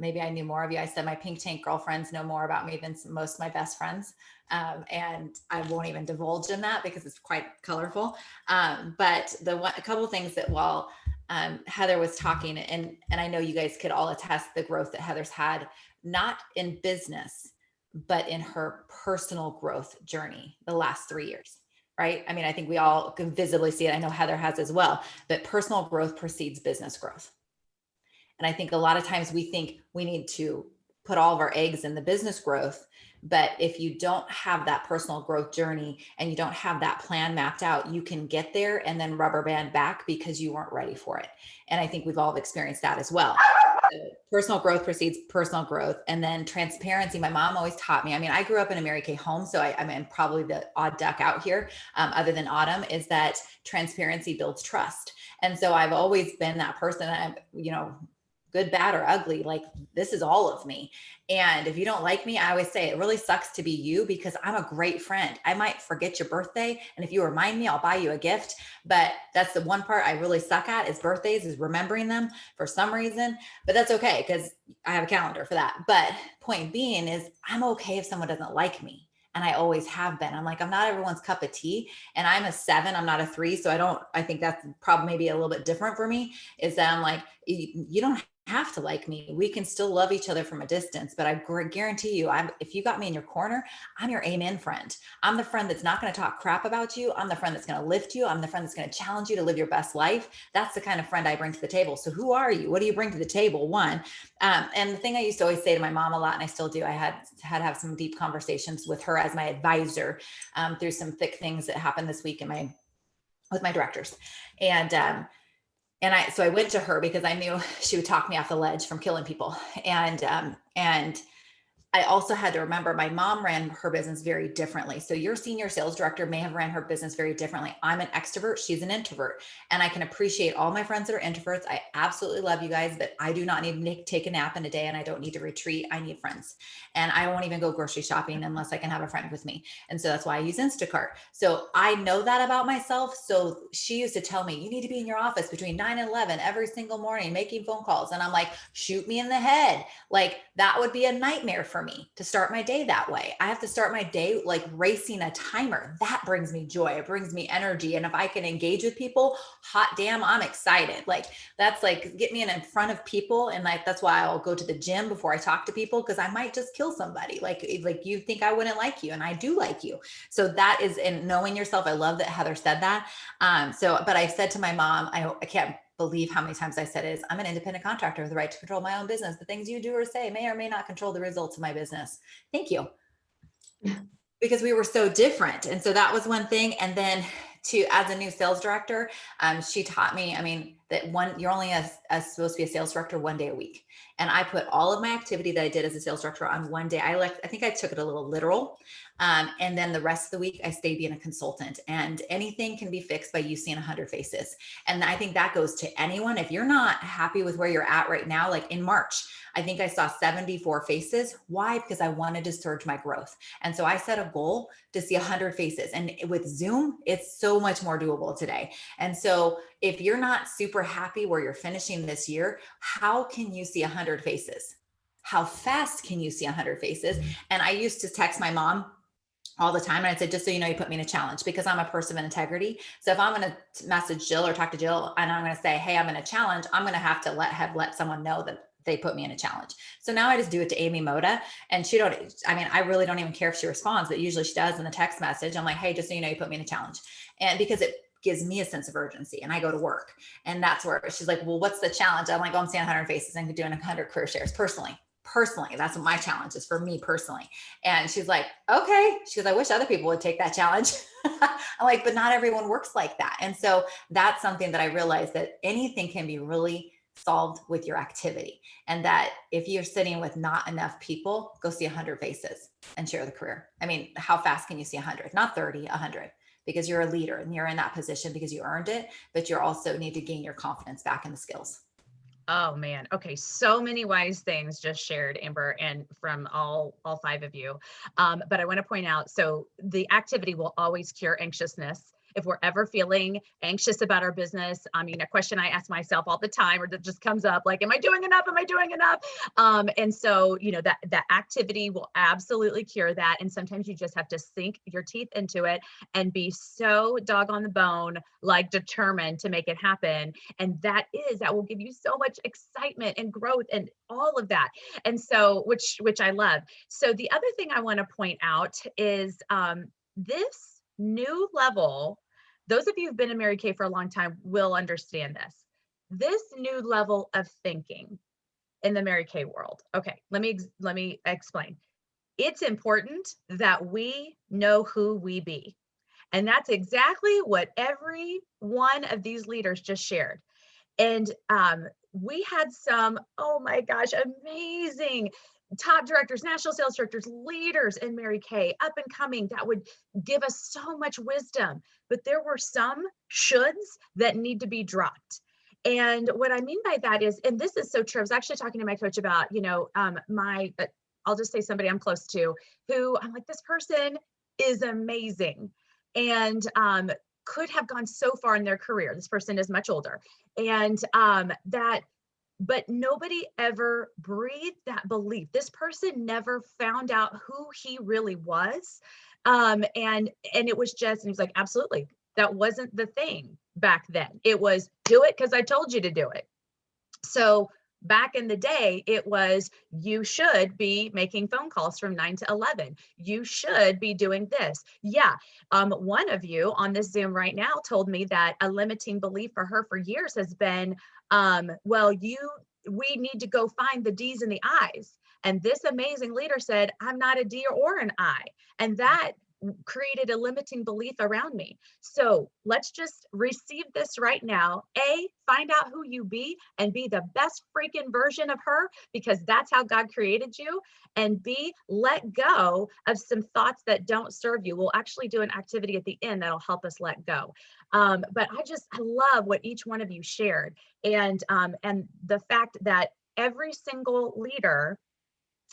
Maybe I knew more of you. I said my pink tank girlfriends know more about me than most of my best friends. And I won't even divulge in that because it's quite colorful. But a couple of things that while Heather was talking, and I know you guys could all attest the growth that Heather's had, not in business, but in her personal growth journey the last 3 years, right? I mean, I think we all can visibly see it. I know Heather has as well, but personal growth precedes business growth. And I think a lot of times we think we need to put all of our eggs in the business growth. But if you don't have that personal growth journey and you don't have that plan mapped out, you can get there and then rubber band back because you weren't ready for it. And I think we've all experienced that as well. personal growth precedes personal growth. And then transparency. My mom always taught me. I mean, I grew up in a Mary Kay home, so I mean, probably the odd duck out here, other than Autumn, is that transparency builds trust. And so I've always been that person that I'm, you know, good, bad, or ugly, like this is all of me. And if you don't like me, I always say it really sucks to be you, because I'm a great friend. I might forget your birthday, and if you remind me, I'll buy you a gift. But that's the one part I really suck at, is birthdays, is remembering them for some reason. But that's okay, because I have a calendar for that. But point being is, I'm okay if someone doesn't like me. And I always have been. I'm like, I'm not everyone's cup of tea, and I'm a 7, I'm not a 3. So I think that's probably maybe a little bit different for me, is that I'm like, you don't have to like me. We can still love each other from a distance, but I guarantee you, if you got me in your corner, I'm your amen friend. I'm the friend that's not going to talk crap about you. I'm the friend that's going to lift you. I'm the friend that's going to challenge you to live your best life. That's the kind of friend I bring to the table. So who are you? What do you bring to the table? One. And the thing I used to always say to my mom a lot, and I still do, I had to have some deep conversations with her as my advisor, through some thick things that happened this week with my directors. So I went to her because I knew she would talk me off the ledge from killing people. And I also had to remember, my mom ran her business very differently. So your senior sales director may have ran her business very differently. I'm an extrovert. She's an introvert. And I can appreciate all my friends that are introverts. I absolutely love you guys, but I do not need to take a nap in a day, and I don't need to retreat. I need friends. And I won't even go grocery shopping unless I can have a friend with me. And so that's why I use Instacart. So I know that about myself. So she used to tell me, you need to be in your office between 9 and 11 every single morning, making phone calls. And I'm like, shoot me in the head. Like, that would be a nightmare for me to start my day that way. I have to start my day like racing a timer. That brings me joy. It brings me energy. And if I can engage with people, hot damn, I'm excited. Like, that's like, get me in front of people. And like, that's why I'll go to the gym before I talk to people, because I might just kill somebody. Like you think I wouldn't like you, and I do like you. So that is in knowing yourself. I love that Heather said that. But I said to my mom, I can't believe how many times I said is, I'm an independent contractor with the right to control my own business. The things you do or say may or may not control the results of my business. Thank you. Because we were so different. And so that was one thing. And then as a new sales director, she taught me, I mean, that you're only supposed to be a sales director 1 day a week. And I put all of my activity that I did as a sales director on 1 day. I think I took it a little literal. And then the rest of the week, I stayed being a consultant, and anything can be fixed by you seeing 100 faces. And I think that goes to anyone. If you're not happy with where you're at right now, like in March, I think I saw 74 faces. Why? Because I wanted to surge my growth. And so I set a goal to see 100 faces. And with Zoom, it's so much more doable today. And so if you're not super happy where you're finishing this year, how can you see 100 faces? How fast can you see 100 faces? And I used to text my mom all the time. And I said, just so you know, you put me in a challenge, because I'm a person of integrity. So if I'm going to message Jill or talk to Jill and I'm going to say, hey, I'm in a challenge, I'm going to have to let someone know that they put me in a challenge. So now I just do it to Amy Moda, and I really don't even care if she responds, but usually she does in the text message. I'm like, hey, just so you know, you put me in a challenge. And because it gives me a sense of urgency, and I go to work, and that's where she's like, well, what's the challenge? I'm like, I'm seeing 100 faces and doing 100 career shares personally, that's what my challenge is for me personally. And she's like, okay. She goes, I wish other people would take that challenge. I'm like, but not everyone works like that. And so that's something that I realized, that anything can be really solved with your activity. And that if you're sitting with not enough people, go see 100 faces and share the career. I mean, how fast can you see 100? Not 30, 100, because you're a leader and you're in that position because you earned it, but you also need to gain your confidence back in the skills. Oh man. Okay. So many wise things just shared, Amber, and from all 5 of you. But I want to point out, so the activity will always cure anxiousness. If we're ever feeling anxious about our business, I mean, a question I ask myself all the time, or that just comes up, like, am I doing enough? Am I doing enough? And so, that activity will absolutely cure that. And sometimes you just have to sink your teeth into it and be so dog on the bone, like determined to make it happen. And that will give you so much excitement and growth and all of that. And so, which I love. So the other thing I want to point out is this new level. Those of you who've been in Mary Kay for a long time will understand this. This new level of thinking in the Mary Kay world. Okay, let me explain. It's important that we know who we be. And that's exactly what every one of these leaders just shared. And we had some, oh my gosh, amazing top directors, national sales directors, leaders in Mary Kay, up and coming, that would give us so much wisdom. But there were some shoulds that need to be dropped. And what I mean by that is, and this is so true, I was actually talking to my coach about, I'll just say somebody I'm close to, who I'm like, this person is amazing and could have gone so far in their career. This person is much older. And but nobody ever breathed that belief. This person never found out who he really was. And it was just, and he was like, absolutely, that wasn't the thing back then. It was do it because I told you to do it. So back in the day, it was, you should be making phone calls from 9 to 11. You should be doing this. Yeah. One of you on this Zoom right now told me that a limiting belief for her for years has been, we need to go find the D's and the I's. And this amazing leader said, I'm not a D or an I. And that created a limiting belief around me. So let's just receive this right now. A, find out who you be and be the best freaking version of her, because that's how God created you. And B, let go of some thoughts that don't serve you. We'll actually do an activity at the end that'll help us let go. But I love what each one of you shared. And the fact that every single leader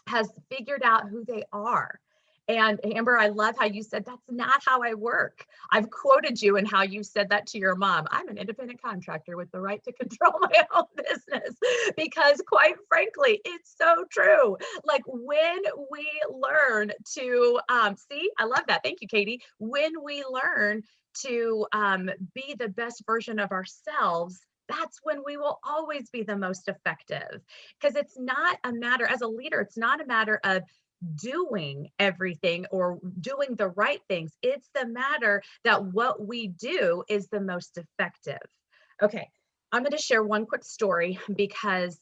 has figured out who they are. And Amber, I love how you said, that's not how I work. I've quoted you and how you said that to your mom. I'm an independent contractor with the right to control my own business, because quite frankly, it's so true. Like when we learn to, see, I love that. Thank you, Katie. When we learn to be the best version of ourselves, that's when we will always be the most effective. Because it's not a matter, as a leader, it's not a matter of doing everything or doing the right things. It's the matter that what we do is the most effective. Okay, I'm going to share one quick story because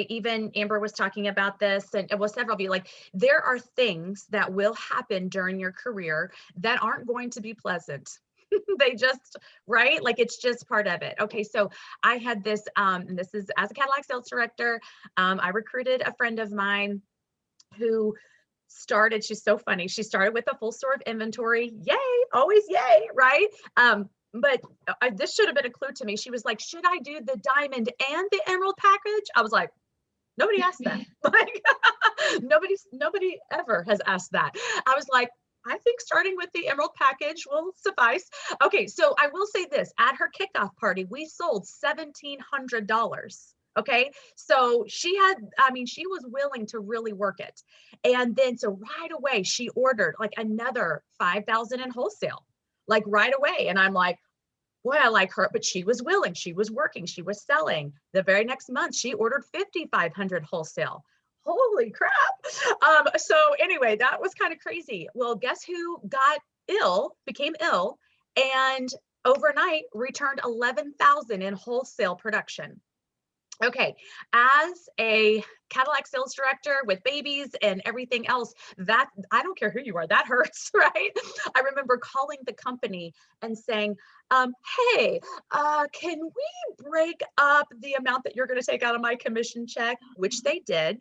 even Amber was talking about this, and well, several of you, like, there are things that will happen during your career that aren't going to be pleasant. They just, right? Like, it's just part of it. Okay, so I had this, and this is as a Cadillac sales director, I recruited a friend of mine who started, she's so funny, she started with a full store of inventory. Yay, always yay, right? But this should have been a clue to me. She was like, should I do the diamond and the emerald package? I was like, nobody asked that. Like, nobody ever has asked that. I was like, I think starting with the emerald package will suffice. Okay, so I will say this, at her kickoff party, we sold $1,700. Okay, so she was willing to really work it. And then, so right away, she ordered like another 5,000 in wholesale, like right away. And I'm like, boy, I like her, but she was willing, she was working, she was selling. The very next month, she ordered 5,500 wholesale. Holy crap. So anyway, that was kind of crazy. Well, guess who became ill, and overnight returned 11,000 in wholesale production. Okay, as a Cadillac sales director with babies and everything else, that, I don't care who you are, that hurts, right? I remember calling the company and saying, hey, can we break up the amount that you're going to take out of my commission check? Which they did.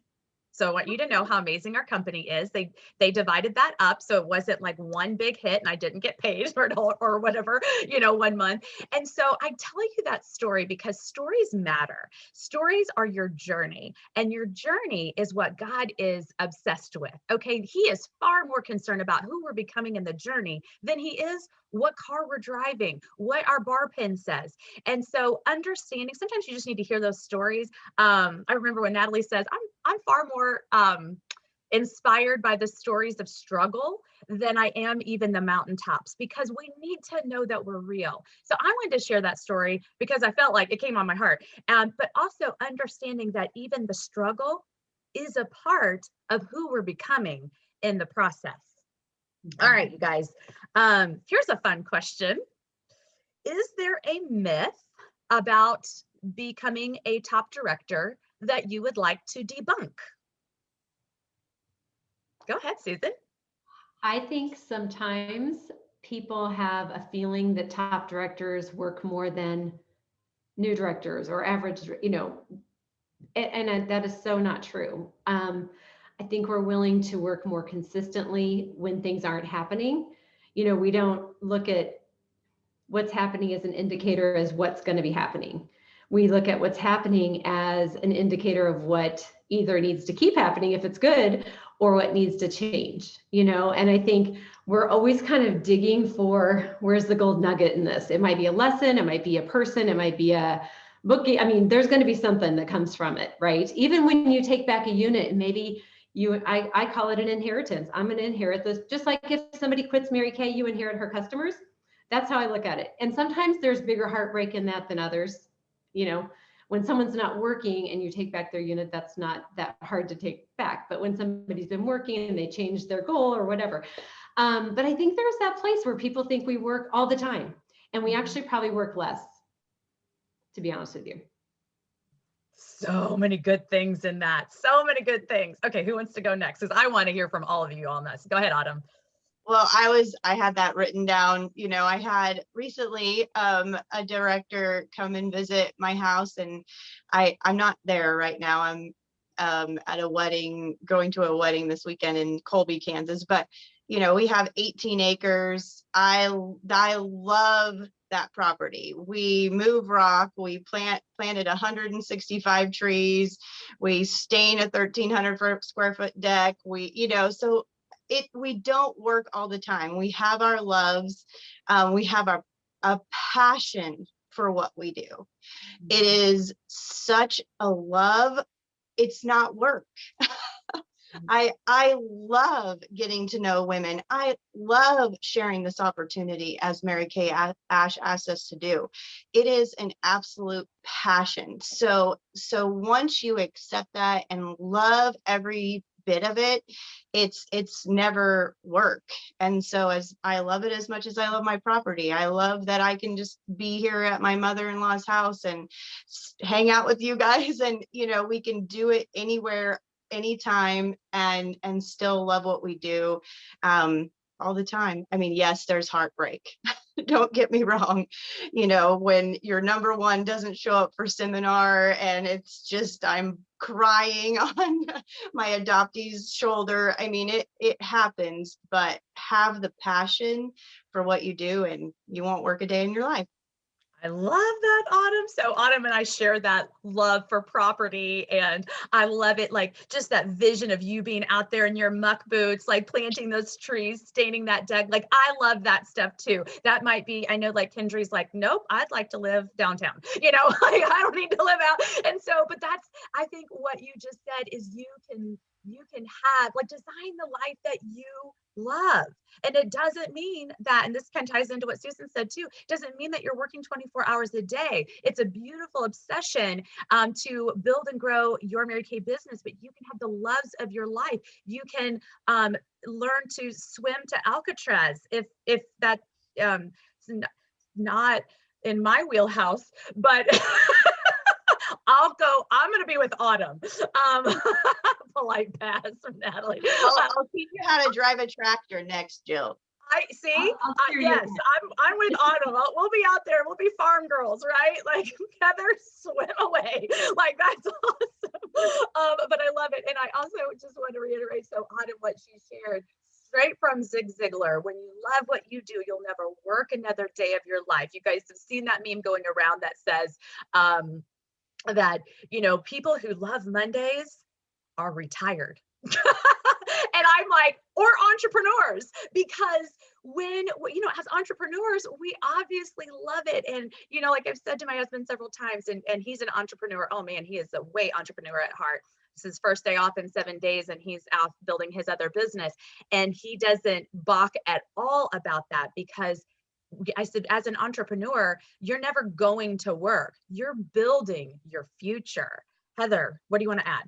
So I want you to know how amazing our company is. They divided that up, so it wasn't like one big hit and I didn't get paid or whatever, 1 month. And so I tell you that story because stories matter. Stories are your journey, and your journey is what God is obsessed with. Okay, He is far more concerned about who we're becoming in the journey than He is what car we're driving, what our bar pin says. And so understanding, sometimes you just need to hear those stories. I remember when Natalie says, I'm far more inspired by the stories of struggle than I am even the mountaintops, because we need to know that we're real. So I wanted to share that story because I felt like it came on my heart. But also understanding that even the struggle is a part of who we're becoming in the process. All right, you guys, here's a fun question. Is there a myth about becoming a top director that you would like to debunk? Go ahead, Susan. I think sometimes people have a feeling that top directors work more than new directors or average, and that is so not true. I think we're willing to work more consistently when things aren't happening. We don't look at what's happening as an indicator as what's going to be happening. We look at what's happening as an indicator of what either needs to keep happening if it's good, or what needs to change, and I think we're always kind of digging for where's the gold nugget in this. It might be a lesson, it might be a person, it might be a book. I mean, there's going to be something that comes from it, right? Even when you take back a unit and maybe I call it an inheritance. I'm going to inherit this. Just like if somebody quits Mary Kay, you inherit her customers. That's how I look at it. And sometimes there's bigger heartbreak in that than others. When someone's not working and you take back their unit, that's not that hard to take back. But when somebody's been working and they change their goal or whatever. But I think there's that place where people think we work all the time, and we actually probably work less, to be honest with you. So many good things in that. So many good things. Okay, who wants to go next? Because I want to hear from all of you on this. Go ahead, Autumn. Well, I had that written down. I had recently a director come and visit my house, and I'm not there right now. I'm at a wedding, going to a wedding this weekend in Colby, Kansas. But we have 18 acres. I love that property. We move rock. We planted 165 trees. We stain a 1,300 square foot deck. So we don't work all the time. We have our loves. We have a passion for what we do. It is such a love. It's not work. I love getting to know women. I love sharing this opportunity, as Mary Kay Ash asked us to do. It is an absolute passion. So once you accept that and love every bit of it, it's never work. And so as I love it as much as I love my property, I love that I can just be here at my mother-in-law's house and hang out with you guys, and we can do it anywhere, anytime, and still love what we do all the time. I mean, yes, there's heartbreak. Don't get me wrong. When your number one doesn't show up for seminar, and it's just I'm crying on my adoptee's shoulder. I mean, it happens, but have the passion for what you do, and you won't work a day in your life. I love that, Autumn. So Autumn and I share that love for property, and I love it. Like just that vision of you being out there in your muck boots, like planting those trees, staining that deck. Like I love that stuff too. That might be, I know like Kendry's like, nope, I'd like to live downtown, like I don't need to live out. And so, but that's, I think what you just said is you can have, like, design the life that you love. And it doesn't mean that, and this kind of ties into what Susan said too, doesn't mean that you're working 24 hours a day. It's a beautiful obsession to build and grow your Mary Kay business, but you can have the loves of your life. You can learn to swim to Alcatraz if that not in my wheelhouse, but I'm going to be with Autumn. Polite pass from Natalie. I'll teach you how to drive a tractor next, Jill. I see. Yes, I'm with Autumn. We'll be out there. We'll be farm girls, right? Like Heather, swim away. Like that's awesome. But I love it. And I also just want to reiterate, so Autumn, what she shared straight from Zig Ziglar, when you love what you do, you'll never work another day of your life. You guys have seen that meme going around that says that, people who love Mondays are retired. And I'm like, or entrepreneurs, because when, as entrepreneurs, we obviously love it. And, like I've said to my husband several times, and he's an entrepreneur. Oh man, he is a way entrepreneur at heart. It's his first day off in 7 days, and he's out building his other business. And he doesn't balk at all about that, because I said, as an entrepreneur, you're never going to work. You're building your future. Heather, what do you want to add?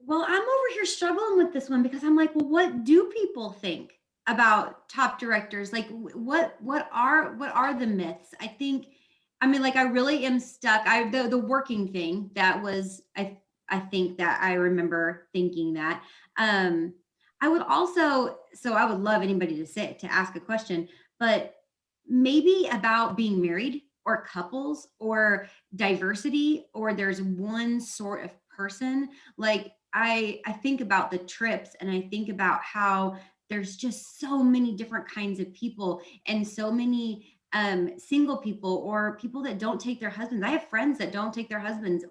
Well, I'm over here struggling with this one because I'm like, well, what do people think about top directors? Like, what are the myths? I really am stuck. The working thing that was, I think that I remember thinking that. I would love anybody to ask a question, but maybe about being married or couples or diversity, or there's one sort of person. Like I think about the trips, and I think about how there's just so many different kinds of people, and so many single people or people that don't take their husbands. I have friends that don't take their husbands.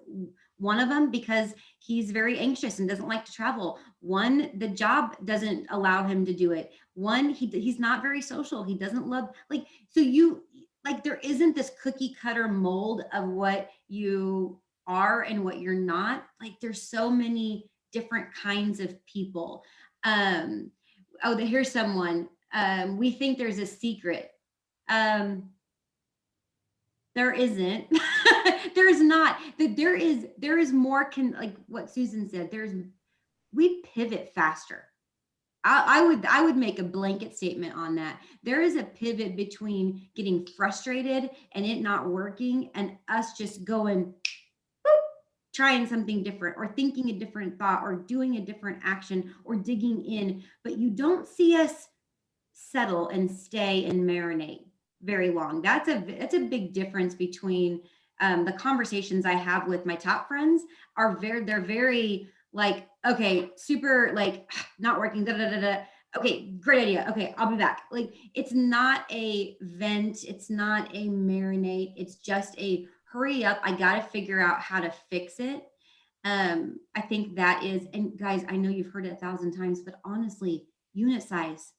One of them because he's very anxious and doesn't like to travel. One, the job doesn't allow him to do it. One, he's not very social. He doesn't love, like, so you, like, there isn't this cookie cutter mold of what you are and what you're not. Like, there's so many different kinds of people. Here's someone. We think there's a secret. There isn't. There's not. There is more, like what Susan said, we pivot faster. I would make a blanket statement on that. There is a pivot between getting frustrated and it not working and us just going, boop, trying something different or thinking a different thought or doing a different action or digging in. But you don't see us settle and stay and marinate very long. That's a big difference between the conversations I have with my top friends they're very like, okay, super, like, not working, da, da, da, da. Okay, great idea. Okay, I'll be back. Like, it's not a vent. It's not a marinate. It's just a hurry up. I got to figure out how to fix it. I think that is, and guys, I know you've heard it 1,000 times, but honestly, unit size.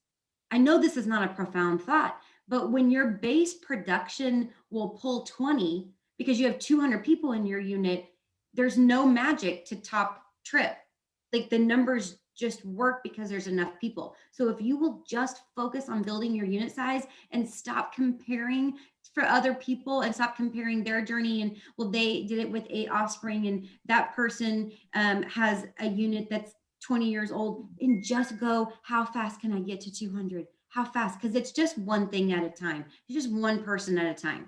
I know this is not a profound thought, but when your base production will pull 20 because you have 200 people in your unit, there's no magic to top trip. Like, the numbers just work because there's enough people. So if you will just focus on building your unit size and stop comparing for other people and stop comparing their journey, and well, they did it with 8 offspring and that person has a unit that's 20 years old, and just go, how fast can I get to 200? How fast? Because it's just one thing at a time. It's just one person at a time.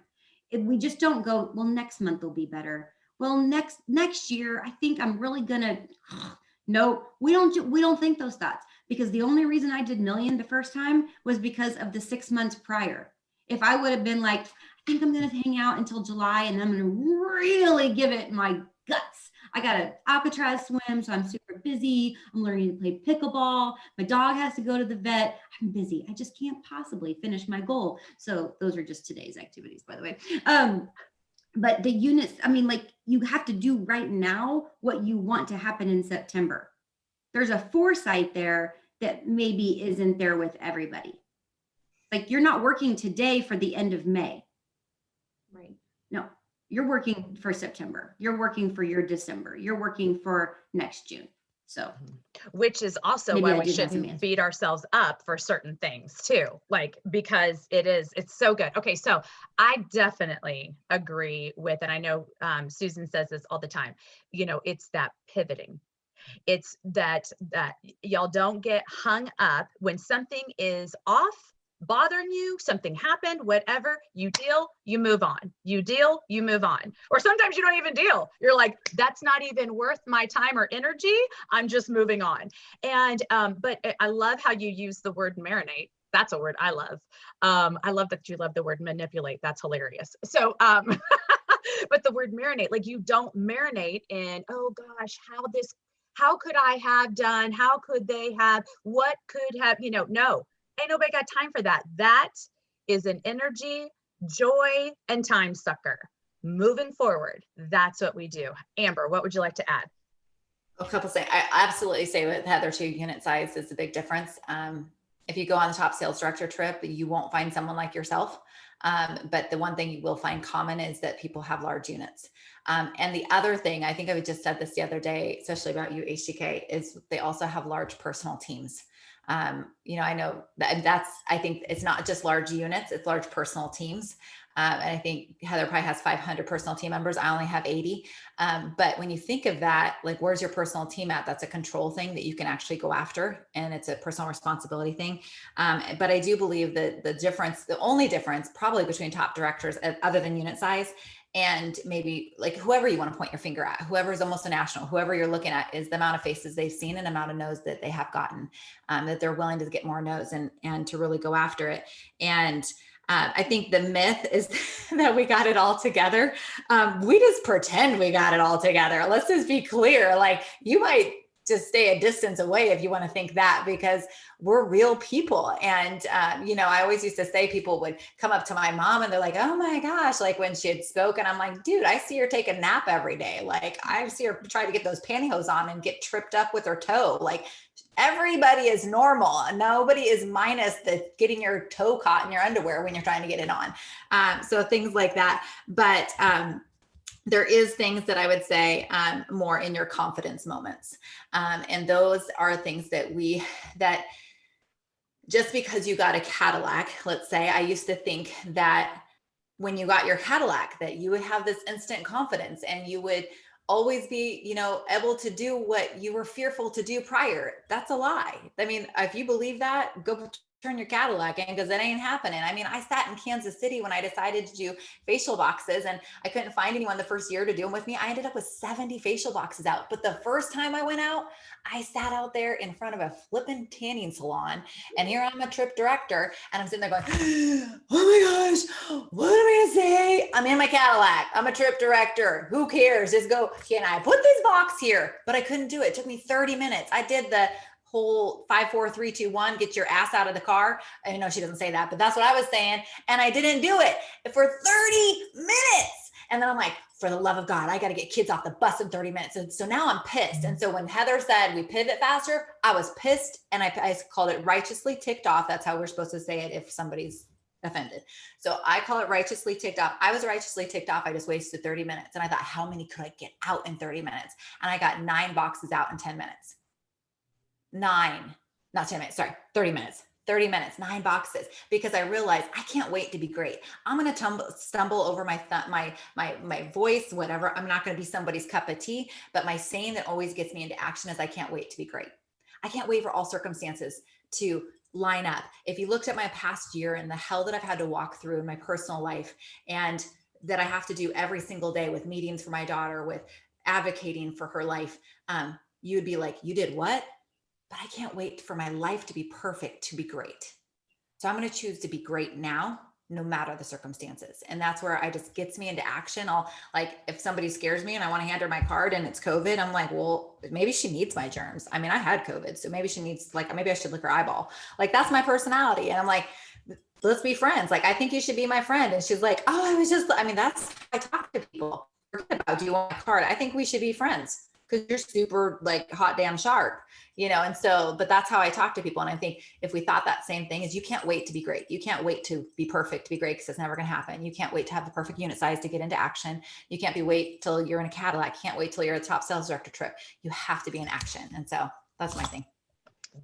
If we just don't go, well, next month will be better. Well, next year, I think I'm really gonna. No, we don't think those thoughts, because the only reason I did million the first time was because of the 6 months prior. If I would have been like, I think I'm gonna hang out until July and I'm gonna really give it my guts. I got an Alcatraz swim, so I'm super busy. I'm learning to play pickleball. My dog has to go to the vet. I'm busy. I just can't possibly finish my goal. So those are just today's activities, by the way. But the units, I mean, like, you have to do right now what you want to happen in September. There's a foresight there that maybe isn't there with everybody. Like, you're not working today for the end of May. Right. No, you're working for September. You're working for your December. You're working for next June. So, which is also maybe why I we did have some shouldn't answers. beat ourselves up for certain things too, like, because it's so good. Okay, so I definitely agree with, and I know Susan says this all the time, it's that pivoting. It's that y'all don't get hung up when something is off, bothering you, something happened, whatever, you deal, you move on. You deal, you move on. Or sometimes you don't even deal. You're like, that's not even worth my time or energy. I'm just moving on. And but I love how you use the word marinate. That's a word I love. I love that you love the word manipulate. That's hilarious. So but the word marinate, like, you don't marinate in, oh gosh, how could I have done, how could they have, what could have, no. Ain't nobody got time for that. That is an energy, joy, and time sucker. Moving forward, that's what we do. Amber, what would you like to add? A couple things. I absolutely say with Heather too, unit size is a big difference. If you go on the top sales director trip, you won't find someone like yourself. But the one thing you will find common is that people have large units. And the other thing, I think I just said this the other day, especially about you, HTK, is they also have large personal teams. I know I think it's not just large units, it's large personal teams. And I think Heather probably has 500 personal team members. I only have 80. But when you think of that, like, where's your personal team at? That's a control thing that you can actually go after. And it's a personal responsibility thing. But I do believe that the only difference probably between top directors, other than unit size, and maybe like whoever you want to point your finger at, whoever's almost a national, whoever you're looking at, is the amount of faces they've seen and amount of no's that they have gotten, that they're willing to get more no's and to really go after it. And I think the myth is that we got it all together. We just pretend we got it all together. Let's just be clear. Like, you might just stay a distance away if you want to think that, because we're real people. And, I always used to say, people would come up to my mom and they're like, oh my gosh, like when she had spoken, I'm like, dude, I see her take a nap every day. Like, I see her try to get those pantyhose on and get tripped up with her toe. Like, everybody is normal. Nobody is minus the getting your toe caught in your underwear when you're trying to get it on. So things like that. But, there is things that I would say more in your confidence moments. And those are things that just because you got a Cadillac, let's say, I used to think that when you got your Cadillac, that you would have this instant confidence and you would always be, able to do what you were fearful to do prior. That's a lie. I mean, if you believe that, go turn your Cadillac in, because it ain't happening. I mean, I sat in Kansas City when I decided to do facial boxes, and I couldn't find anyone the first year to do them with me. I ended up with 70 facial boxes out. But the first time I went out, I sat out there in front of a flippin' tanning salon, and here I'm a trip director, and I'm sitting there going, oh my gosh, what am I gonna say? I'm in my Cadillac. I'm a trip director. Who cares? Just go, can I put this box here? But I couldn't do it. It took me 30 minutes. I did the whole 5, 4, 3, 2, 1, get your ass out of the car. I know she doesn't say that, but that's what I was saying. And I didn't do it for 30 minutes. And then I'm like, for the love of God, I got to get kids off the bus in 30 minutes. And so now I'm pissed. And so when Heather said we pivot faster, I was pissed, and I called it righteously ticked off. That's how we're supposed to say it if somebody's offended. So I call it righteously ticked off. I was righteously ticked off. I just wasted 30 minutes. And I thought, how many could I get out in 30 minutes? And I got 9 boxes out in 10 minutes. 30 minutes, 9 boxes, because I realized I can't wait to be great. I'm going to stumble over my voice, whatever. I'm not going to be somebody's cup of tea, but my saying that always gets me into action is I can't wait to be great. I can't wait for all circumstances to line up. If you looked at my past year and the hell that I've had to walk through in my personal life, and that I have to do every single day with meetings for my daughter, with advocating for her life, you would be like, you did what? But I can't wait for my life to be perfect, to be great. So I'm going to choose to be great now, no matter the circumstances. And that's where I just gets me into action. I'll, like, if somebody scares me and I want to hand her my card and it's COVID, I'm like, well, maybe she needs my germs. I mean, I had COVID, so maybe she needs, like, maybe I should lick her eyeball. Like, that's my personality. And I'm like, let's be friends. Like, I think you should be my friend. And she's like, oh, that's how I talk to people. Forget about, do you want my card? I think we should be friends, because you're super, like, hot damn sharp, and so, but that's how I talk to people. And I think if we thought that same thing, is you can't wait to be great. You can't wait to be perfect, to be great, because it's never going to happen. You can't wait to have the perfect unit size to get into action. You can't wait till you're in a Cadillac. You can't wait till you're a top sales director trip. You have to be in action. And so that's my thing.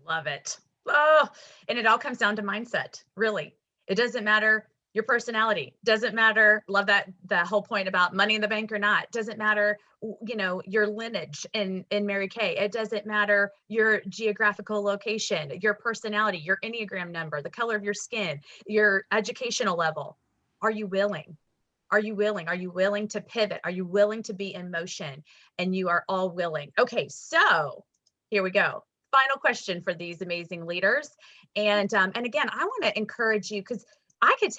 Love it. Oh, and it all comes down to mindset. Really. It doesn't matter your personality, doesn't matter. Love that whole point about money in the bank or not. Doesn't matter, your lineage in Mary Kay. It doesn't matter your geographical location, your personality, your Enneagram number, the color of your skin, your educational level. Are you willing? Are you willing? Are you willing to pivot? Are you willing to be in motion? And you are all willing. Okay, so here we go. Final question for these amazing leaders. And again, I want to encourage you, because I could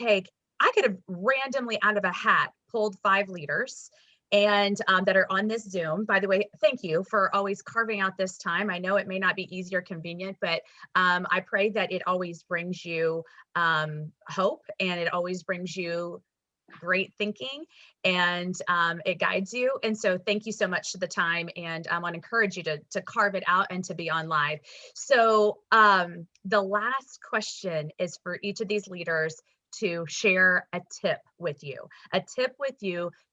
have randomly out of a hat pulled 5 leaders and that are on this Zoom. By the way, thank you for always carving out this time. I know it may not be easy or convenient, but I pray that it always brings you hope, and it always brings you great thinking, and it guides you. And so thank you so much for the time. And I want to encourage you to carve it out and to be on live. So the last question is for each of these leaders to share a tip with you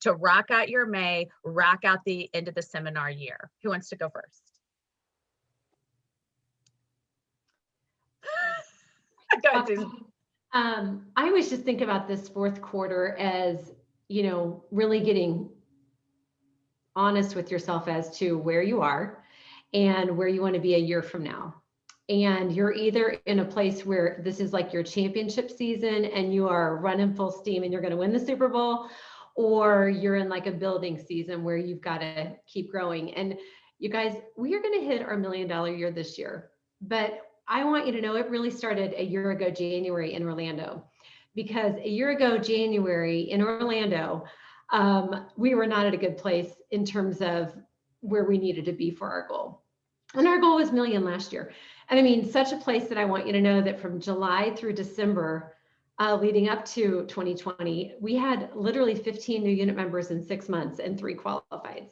to rock out your May, rock out the end of the seminar year. Who wants to go first? Go ahead, Susan. I always just think about this fourth quarter as, really getting honest with yourself as to where you are and where you want to be a year from now. And you're either in a place where this is like your championship season and you are running full steam and you're going to win the Super Bowl, or you're in like a building season where you've got to keep growing. And you guys, we are going to hit our $1 million year this year. But I want you to know it really started a year ago, January, in Orlando. because a year ago, January in Orlando, we were not at a good place in terms of where we needed to be for our goal. And our goal was $1 million last year. And I mean, such a place that I want you to know that from July through December, leading up to 2020, we had literally 15 new unit members in 6 months and 3 qualifieds.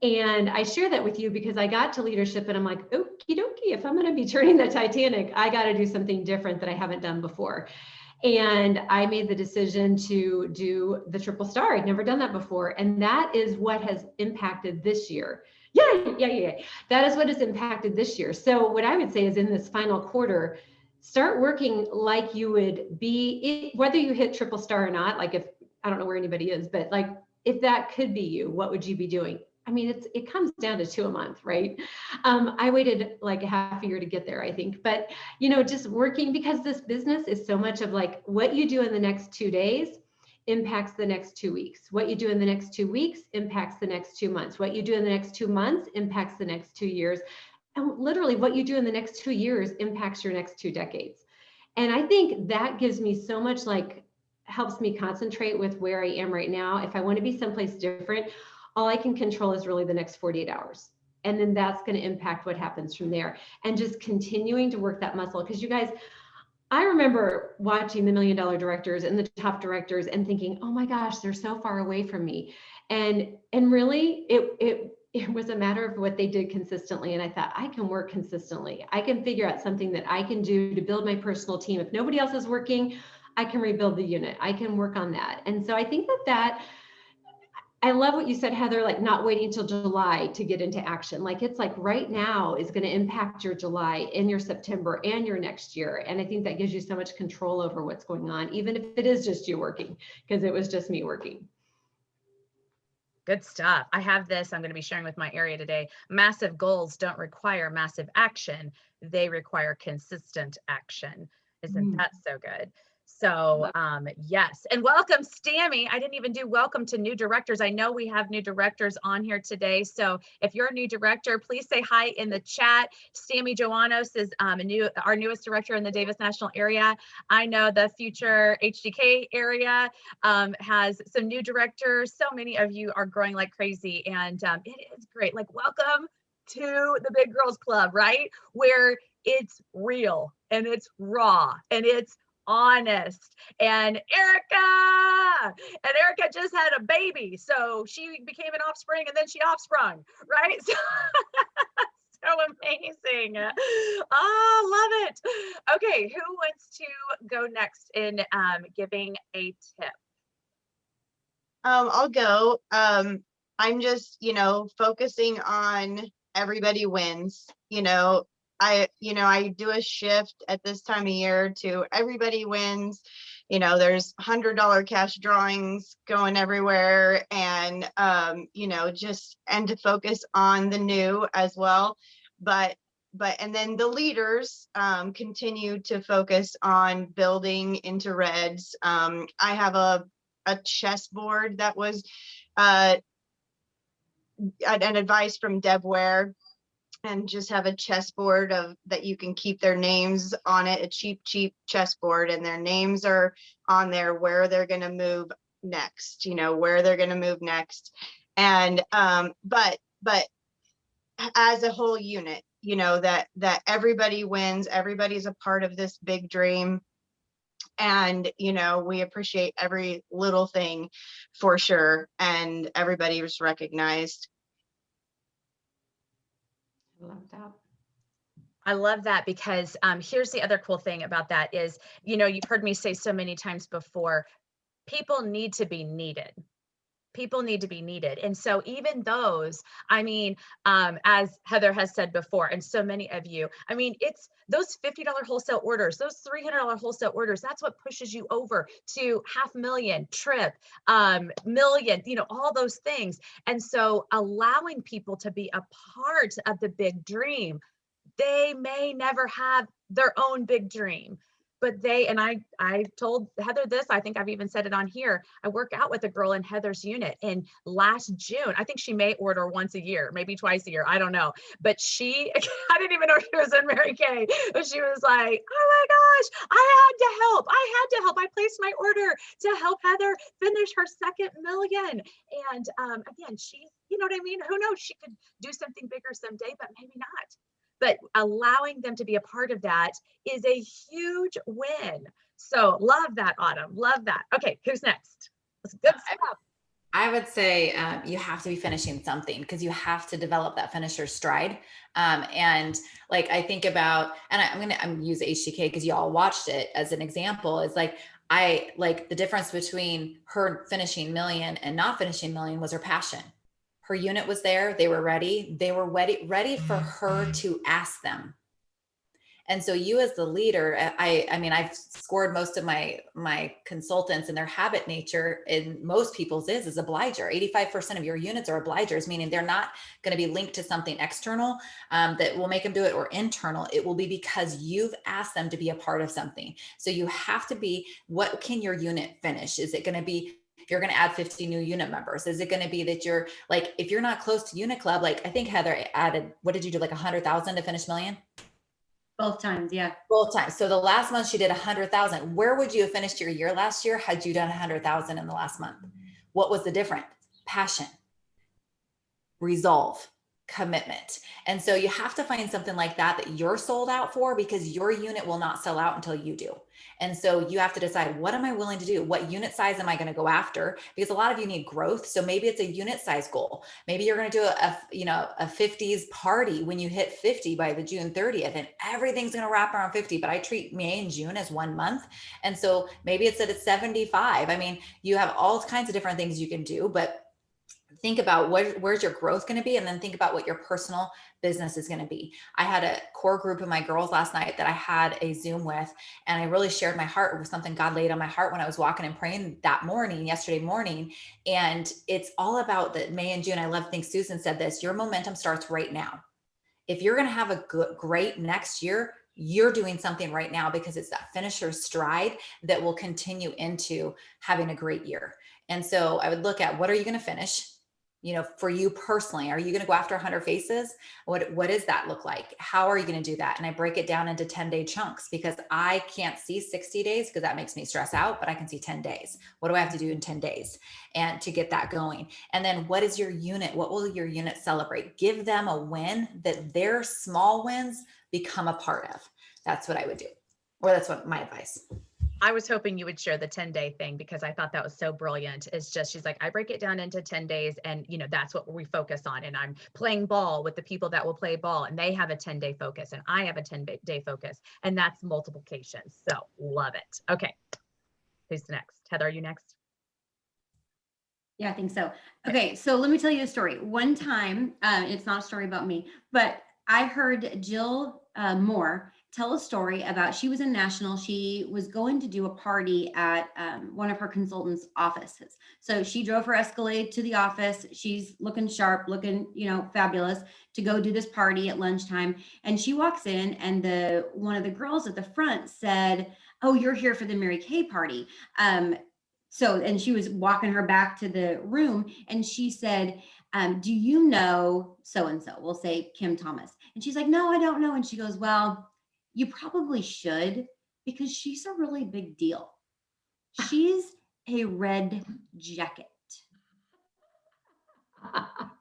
And I share that with you because I got to leadership and I'm like, okie dokie, if I'm going to be turning the Titanic, I got to do something different that I haven't done before. And I made the decision to do the triple star. I'd never done that before. And that is what has impacted this year. Yeah. That is what has impacted this year. So what I would say is in this final quarter, start working like you would be, whether you hit triple star or not. Like if, I don't know where anybody is, but like if that could be you, what would you be doing? I mean, it comes down to 2 a month, right? I waited like a half a year to get there, I think. But, you know, just working, because this business is so much of like what you do in the next 2 days impacts the next 2 weeks. What you do in the next 2 weeks impacts the next 2 months. What you do in the next 2 months impacts the next 2 years. And literally what you do in the next 2 years impacts your next 2 decades. And I think that gives me so much, like, helps me concentrate with where I am right now. If I want to be someplace different, all I can control is really the next 48 hours. And then that's going to impact what happens from there. And just continuing to work that muscle. Because you guys, I remember watching the $1 Million Directors and the top directors and thinking, oh my gosh, they're so far away from me. And really it was a matter of what they did consistently. And I thought, I can work consistently. I can figure out something that I can do to build my personal team. If nobody else is working, I can rebuild the unit. I can work on that. And so I think that I love what you said, Heather, like not waiting until July to get into action. Like it's like right now is going to impact your July and your September and your next year. And I think that gives you so much control over what's going on, even if it is just you working, because it was just me working. Good stuff. I have this I'm going to be sharing with my area today. Massive goals don't require massive action. They require consistent action. Isn't that so good? So yes, and welcome Stammy. I didn't even do welcome to new directors. I know we have new directors on here today. So if you're a new director, please say hi in the chat. Stammy Joannos is our newest director in the Davis National area. I know the future HDK area has some new directors. So many of you are growing like crazy, and it is great. Like welcome to the Big Girls Club, right? Where it's real and it's raw and it's honest. And Erica just had a baby, so she became an offspring and then she offsprung, right? So amazing. Oh, love it. Okay, who wants to go next in giving a tip? I'll go. I'm just, focusing on everybody wins. I do a shift at this time of year to everybody wins. There's $100 cash drawings going everywhere, and and to focus on the new as well. And then the leaders continue to focus on building into reds. I have a chessboard that was an advice from Deb Ware, and just have a chessboard that you can keep their names on it, a cheap chessboard, and their names are on there, where they're going to move next, where they're going to move next. And but as a whole unit, that everybody wins, everybody's a part of this big dream. And we appreciate every little thing for sure, and everybody was recognized. I love that, because here's the other cool thing about that is, you've heard me say so many times before, people need to be needed. People need to be needed. And so even those, as Heather has said before, and so many of you, it's those $50 wholesale orders, those $300 wholesale orders, that's what pushes you over to $500,000, trip, million, all those things. And so allowing people to be a part of the big dream, they may never have their own big dream, but they, and I told Heather this, I think I've even said it on here. I work out with a girl in Heather's unit, and last June, I think she may order once a year, maybe twice a year, I don't know. But she, I didn't even know she was in Mary Kay, but she was like, oh my gosh, I had to help. I placed my order to help Heather finish her second million. And again, she, you know what I mean? Who knows? She could do something bigger someday, but maybe not. But allowing them to be a part of that is a huge win. So love that, Autumn. Love that. Okay, who's next? That's good stuff. I would say you have to be finishing something because you have to develop that finisher stride. And like I think about, and I'm gonna use HGK because y'all watched it as an example. Is like I like the difference between her finishing million and not finishing million was her passion. Her unit was there. They were ready. They were ready for her to ask them. And so you as the leader, I mean, I've scored most of my consultants and their habit nature in most people's is obliger. 85% of your units are obligers, meaning they're not going to be linked to something external that will make them do it or internal. It will be because you've asked them to be a part of something. So you have to be, what can your unit finish? Is it going to be, you're going to add 50 new unit members? Is it going to be that you're like, if you're not close to unit club, like I think Heather added, what did you do? Like 100,000 to finish million? Both times, yeah. Both times. So the last month she did 100,000. Where would you have finished your year last year had you done 100,000 in the last month? What was the difference? Passion, resolve, commitment. And so you have to find something like that you're sold out for, because your unit will not sell out until you do. And so you have to decide, what am I willing to do? What unit size am I going to go after? Because a lot of you need growth. So maybe it's a unit size goal. Maybe you're going to do a 50s party when you hit 50 by the June 30th, and everything's going to wrap around 50. But I treat May and June as 1 month. And so maybe it's at 75. I mean, you have all kinds of different things you can do, but think about where's your growth going to be, and then think about what your personal business is going to be. I had a core group of my girls last night that I had a Zoom with, and I really shared my heart with something God laid on my heart when I was walking and praying that morning, yesterday morning. And it's all about that May and June. I think Susan said this, your momentum starts right now. If you're going to have a great next year, you're doing something right now, because it's that finisher stride that will continue into having a great year. And so I would look at, what are you going to finish? For you personally, are you going to go after 100 faces? What does that look like? How are you going to do that? And I break it down into 10-day chunks, because I can't see 60 days because that makes me stress out, but I can see 10 days. What do I have to do in 10 days and to get that going? And then what is your unit? What will your unit celebrate? Give them a win that their small wins become a part of. That's what I would do. Or that's what my advice. I was hoping you would share the 10-day thing, because I thought that was so brilliant. It's just, she's like, I break it down into 10 days and that's what we focus on. And I'm playing ball with the people that will play ball, and they have a 10-day focus and I have a 10-day focus, and that's multiplication. So love it. Okay. Who's next? Heather, are you next? Yeah, I think so. Okay. So let me tell you a story. One time, it's not a story about me, but I heard Jill Moore tell a story about, she was in National. She was going to do a party at one of her consultants' offices. So she drove her Escalade to the office. She's looking sharp, looking, fabulous, to go do this party at lunchtime. And she walks in, and one of the girls at the front said, "Oh, you're here for the Mary Kay party." And she was walking her back to the room, and she said, "Do you know so-and-so?" We'll say Kim Thomas. And she's like, "No, I don't know." And she goes, "Well, you probably should, because she's a really big deal. She's a red jacket."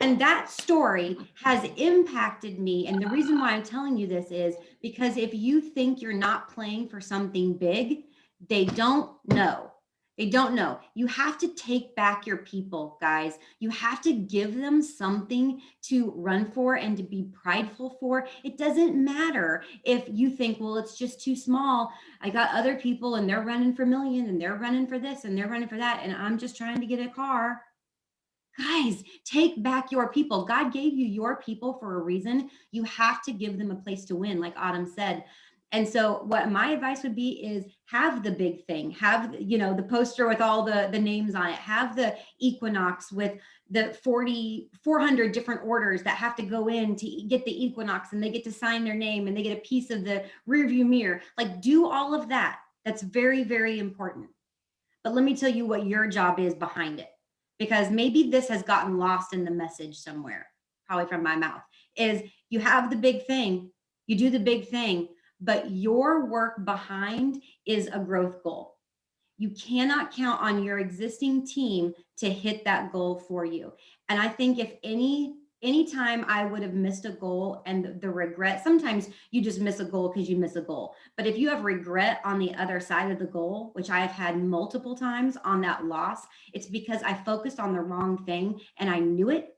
And that story has impacted me. And the reason why I'm telling you this is because if you think you're not playing for something big, they don't know. They don't know. You have to take back your people, guys. You have to give them something to run for and to be prideful for. It doesn't matter if you think, well, it's just too small. I got other people and they're running for million, and they're running for this and they're running for that, and I'm just trying to get a car. Guys, take back your people. God gave you your people for a reason. You have to give them a place to win, like Autumn said. And so what my advice would be is have the big thing, have, the poster with all the names on it, have the Equinox with the 400 different orders that have to go in to get the Equinox, and they get to sign their name and they get a piece of the rearview mirror. Like, do all of that. That's very, very important. But let me tell you what your job is behind it, because maybe this has gotten lost in the message somewhere, probably from my mouth, is you have the big thing, you do the big thing, but your work behind is a growth goal. You cannot count on your existing team to hit that goal for you. And I think if anytime I would have missed a goal and the regret, sometimes you just miss a goal because you miss a goal. But if you have regret on the other side of the goal, which I have had multiple times on that loss, it's because I focused on the wrong thing and I knew it,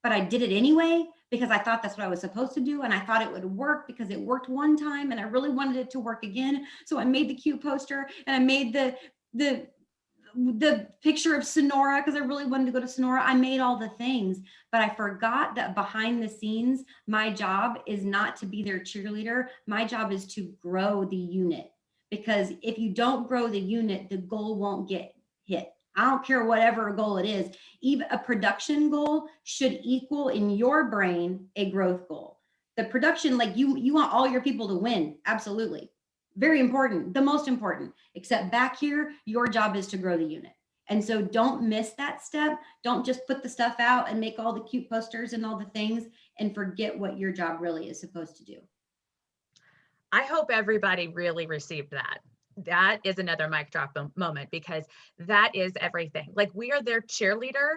but I did it anyway because I thought that's what I was supposed to do. And I thought it would work because it worked one time and I really wanted it to work again. So I made the cute poster and I made the picture of Sonora because I really wanted to go to Sonora. I made all the things, but I forgot that behind the scenes, my job is not to be their cheerleader. My job is to grow the unit, because if you don't grow the unit, the goal won't get hit. I don't care whatever goal it is. Even a production goal should equal in your brain a growth goal. The production, like you want all your people to win. Absolutely. Very important, the most important, except back here, your job is to grow the unit. And so don't miss that step. Don't just put the stuff out and make all the cute posters and all the things and forget what your job really is supposed to do. I hope everybody really received that. That is another mic drop moment, because that is everything. Like, we are their cheerleader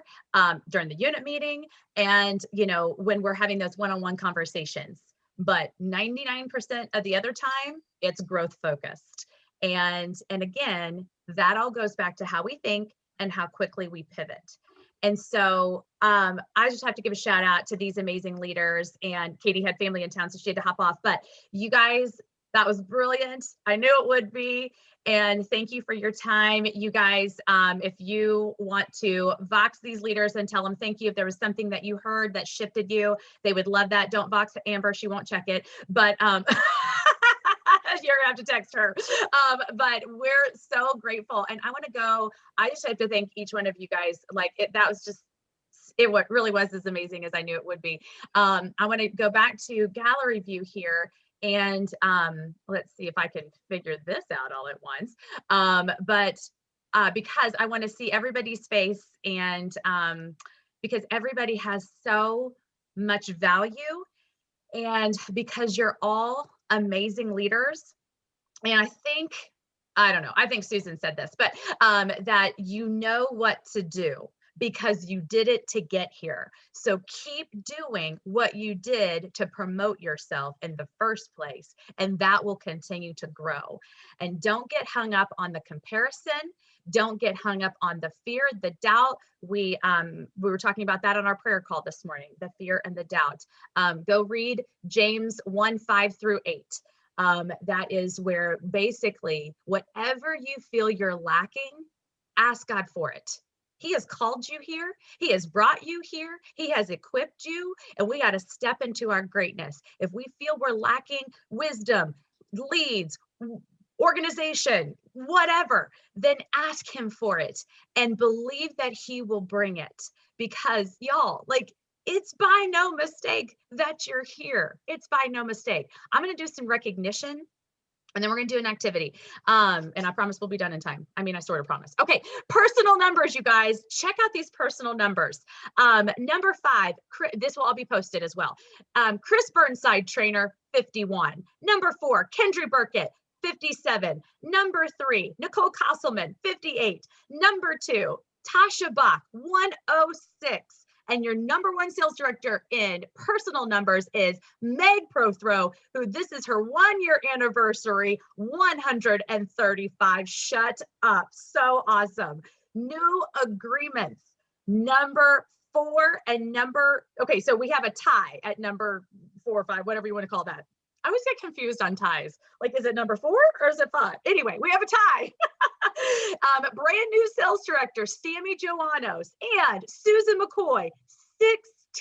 during the unit meeting and, you know, when we're having those one-on-one conversations. But 99% of the other time, it's growth focused. And again, that all goes back to how we think and how quickly we pivot. And so I just have to give a shout out to these amazing leaders. And Katie had family in town, so she had to hop off. But you guys, that was brilliant. I knew it would be. And thank you for your time. You guys, if you want to Vox these leaders and tell them thank you, if there was something that you heard that shifted you, they would love that. Don't Vox Amber, she won't check it. But you're gonna have to text her. But we're so grateful. And I want to go, I just have to thank each one of you guys. Like, that was just, what really was as amazing as I knew it would be. I want to go back to gallery view here. And let's see if I can figure this out all at once. Because I want to see everybody's face, and because everybody has so much value, and because you're all amazing leaders. And I don't know, I think Susan said this, but that you know what to do because you did it to get here. So keep doing what you did to promote yourself in the first place, and that will continue to grow. And don't get hung up on the comparison. Don't get hung up on the fear, the doubt. We were talking about that on our prayer call this morning, the fear and the doubt. Go read James 1:5-8. That is where basically whatever you feel you're lacking, ask God for it. He has called you here. He has brought you here. He has equipped you, and we got to step into our greatness. If we feel we're lacking wisdom, leads, organization, whatever, then ask him for it and believe that he will bring it. Because y'all, like, it's by no mistake that you're here. It's by no mistake. I'm going to do some recognition, and then we're going to do an activity. And I promise we'll be done in time. I mean, I sort of promise. Okay. Personal numbers, you guys. Check out these personal numbers. Number 5, this will all be posted as well. Chris Burnside, trainer, 51. Number 4, Kendra Burkett, 57. Number 3, Nicole Kosselman, 58. Number 2, Tasha Bach, 106. And your number 1 sales director in personal numbers is Meg Prothrow, who this is her 1-year anniversary, 135. Shut up. So awesome. New agreements, number 4 and okay, so we have a tie at number 4 or 5, whatever you want to call that. I always get confused on ties. Like, is it number 4 or is it 5? Anyway, we have a tie. Brand new sales director, Sammy Joannos, and Susan McCoy,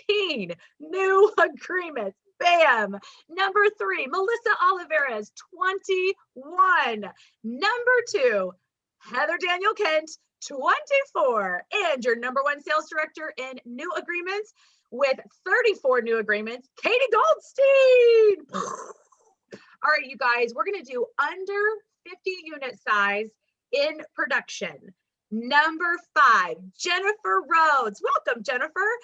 16 new agreements. Bam. Number 3, Melissa Olivares, 21. Number 2, Heather Daniel Kent, 24. And your number 1 sales director in new agreements with 34 new agreements, Katie Goldstein. All right, you guys, we're going to do under 50 unit size in production. Number 5, Jennifer Rhodes. Welcome, Jennifer.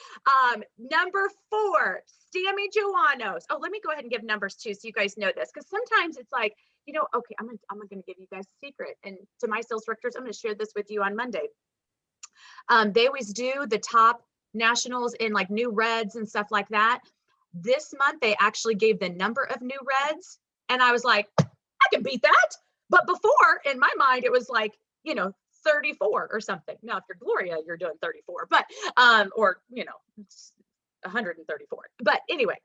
Number 4, Stammy Joannos. Oh, let me go ahead and give numbers too, so you guys know this, because sometimes it's like, you know, okay, I'm gonna give you guys a secret, and to my sales directors, I'm gonna share this with you on Monday. They always do the top nationals in like new reds and stuff like that. This month, they actually gave the number of new reds, and I was like, I can beat that. But before, in my mind, it was like, you know, 34 or something. Now, if you're Gloria, you're doing 34, but, or, you know, 134. But anyway,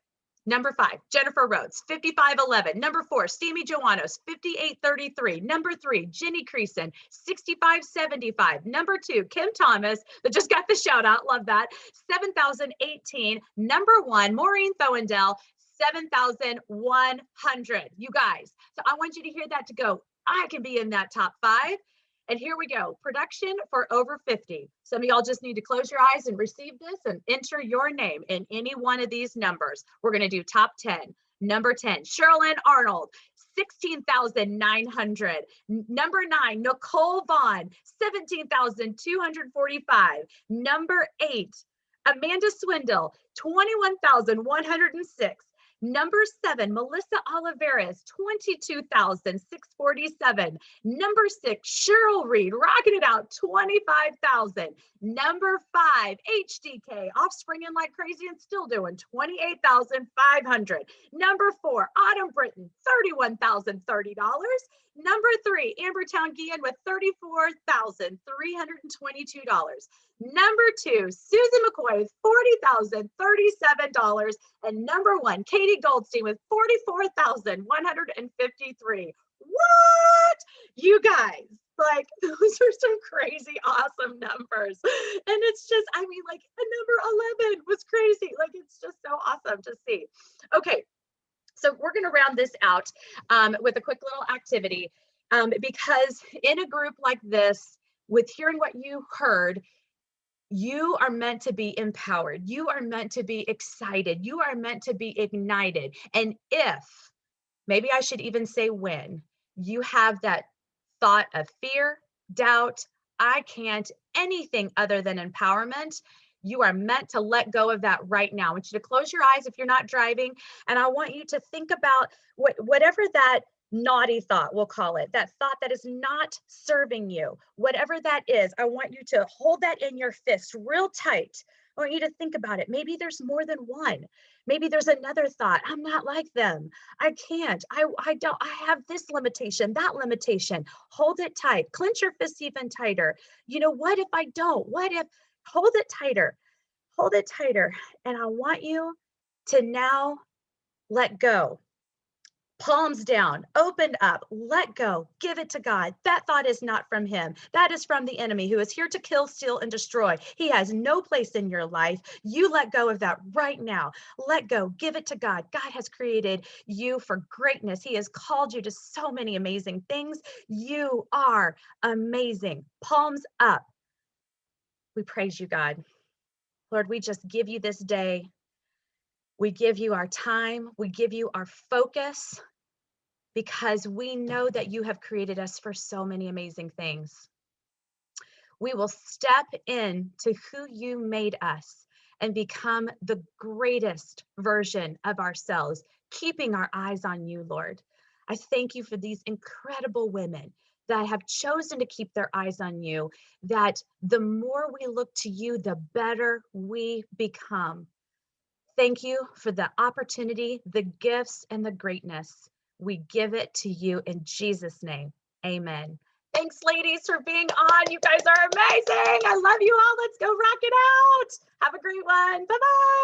number 5, Jennifer Rhodes, 5511. Number 4, Stammy Joannos, 5833. Number 3, Jenny Creason, 6575. Number 2, Kim Thomas, that just got the shout out. Love that. 7018. Number 1, Maureen Thowendell, 7,100. You guys. So I want you to hear that to go, I can be in that top 5. And here we go. Production for over 50. Some of y'all just need to close your eyes and receive this and enter your name in any one of these numbers. We're going to do top 10. Number 10, Sherilyn Arnold, 16,900. Number 9, Nicole Vaughn, 17,245. Number 8, Amanda Swindle, 21,106. Number 7, Melissa Olivares, 22,647. Number 6, Cheryl Reed, rocking it out, 25,000. Number 5, HDK, offspringing like crazy and still doing 28,500. Number 4, Autumn Britton, $31,030. Number 3, Ambertown Guillen with $34,322. Number 2, Susan McCoy with $40,037. And number 1, Katie Goldstein with $44,153. What? You guys, like, those are some crazy, awesome numbers. And it's just, I mean, like, a number 11 was crazy. Like, it's just so awesome to see. Okay. So we're going to round this out with a quick little activity because in a group like this, with hearing what you heard, you are meant to be empowered. You are meant to be excited. You are meant to be ignited. And if, maybe I should even say when, you have that thought of fear, doubt, I can't, anything other than empowerment, you are meant to let go of that right now. I want you to close your eyes if you're not driving. And I want you to think about whatever that naughty thought, we'll call it, that thought that is not serving you, whatever that is, I want you to hold that in your fist real tight. I want you to think about it. Maybe there's more than one. Maybe there's another thought. I'm not like them. I can't. I don't. I have this limitation, that limitation. Hold it tight. Clench your fists even tighter. You know, what if I don't? What if? Hold it tighter. Hold it tighter. And I want you to now let go. Palms down, open up, let go, give it to God. That thought is not from him. That is from the enemy who is here to kill, steal, and destroy. He has no place in your life. You let go of that right now. Let go, give it to God. God has created you for greatness. He has called you to so many amazing things. You are amazing. Palms up. We praise you, God. Lord, we just give you this day. We give you our time. We give you our focus because we know that you have created us for so many amazing things. We will step into who you made us and become the greatest version of ourselves, keeping our eyes on you, Lord. I thank you for these incredible women that have chosen to keep their eyes on you, that the more we look to you, the better we become. Thank you for the opportunity, the gifts, and the greatness. We give it to you in Jesus' name. Amen. Thanks, ladies, for being on. You guys are amazing. I love you all. Let's go rock it out. Have a great one. Bye-bye.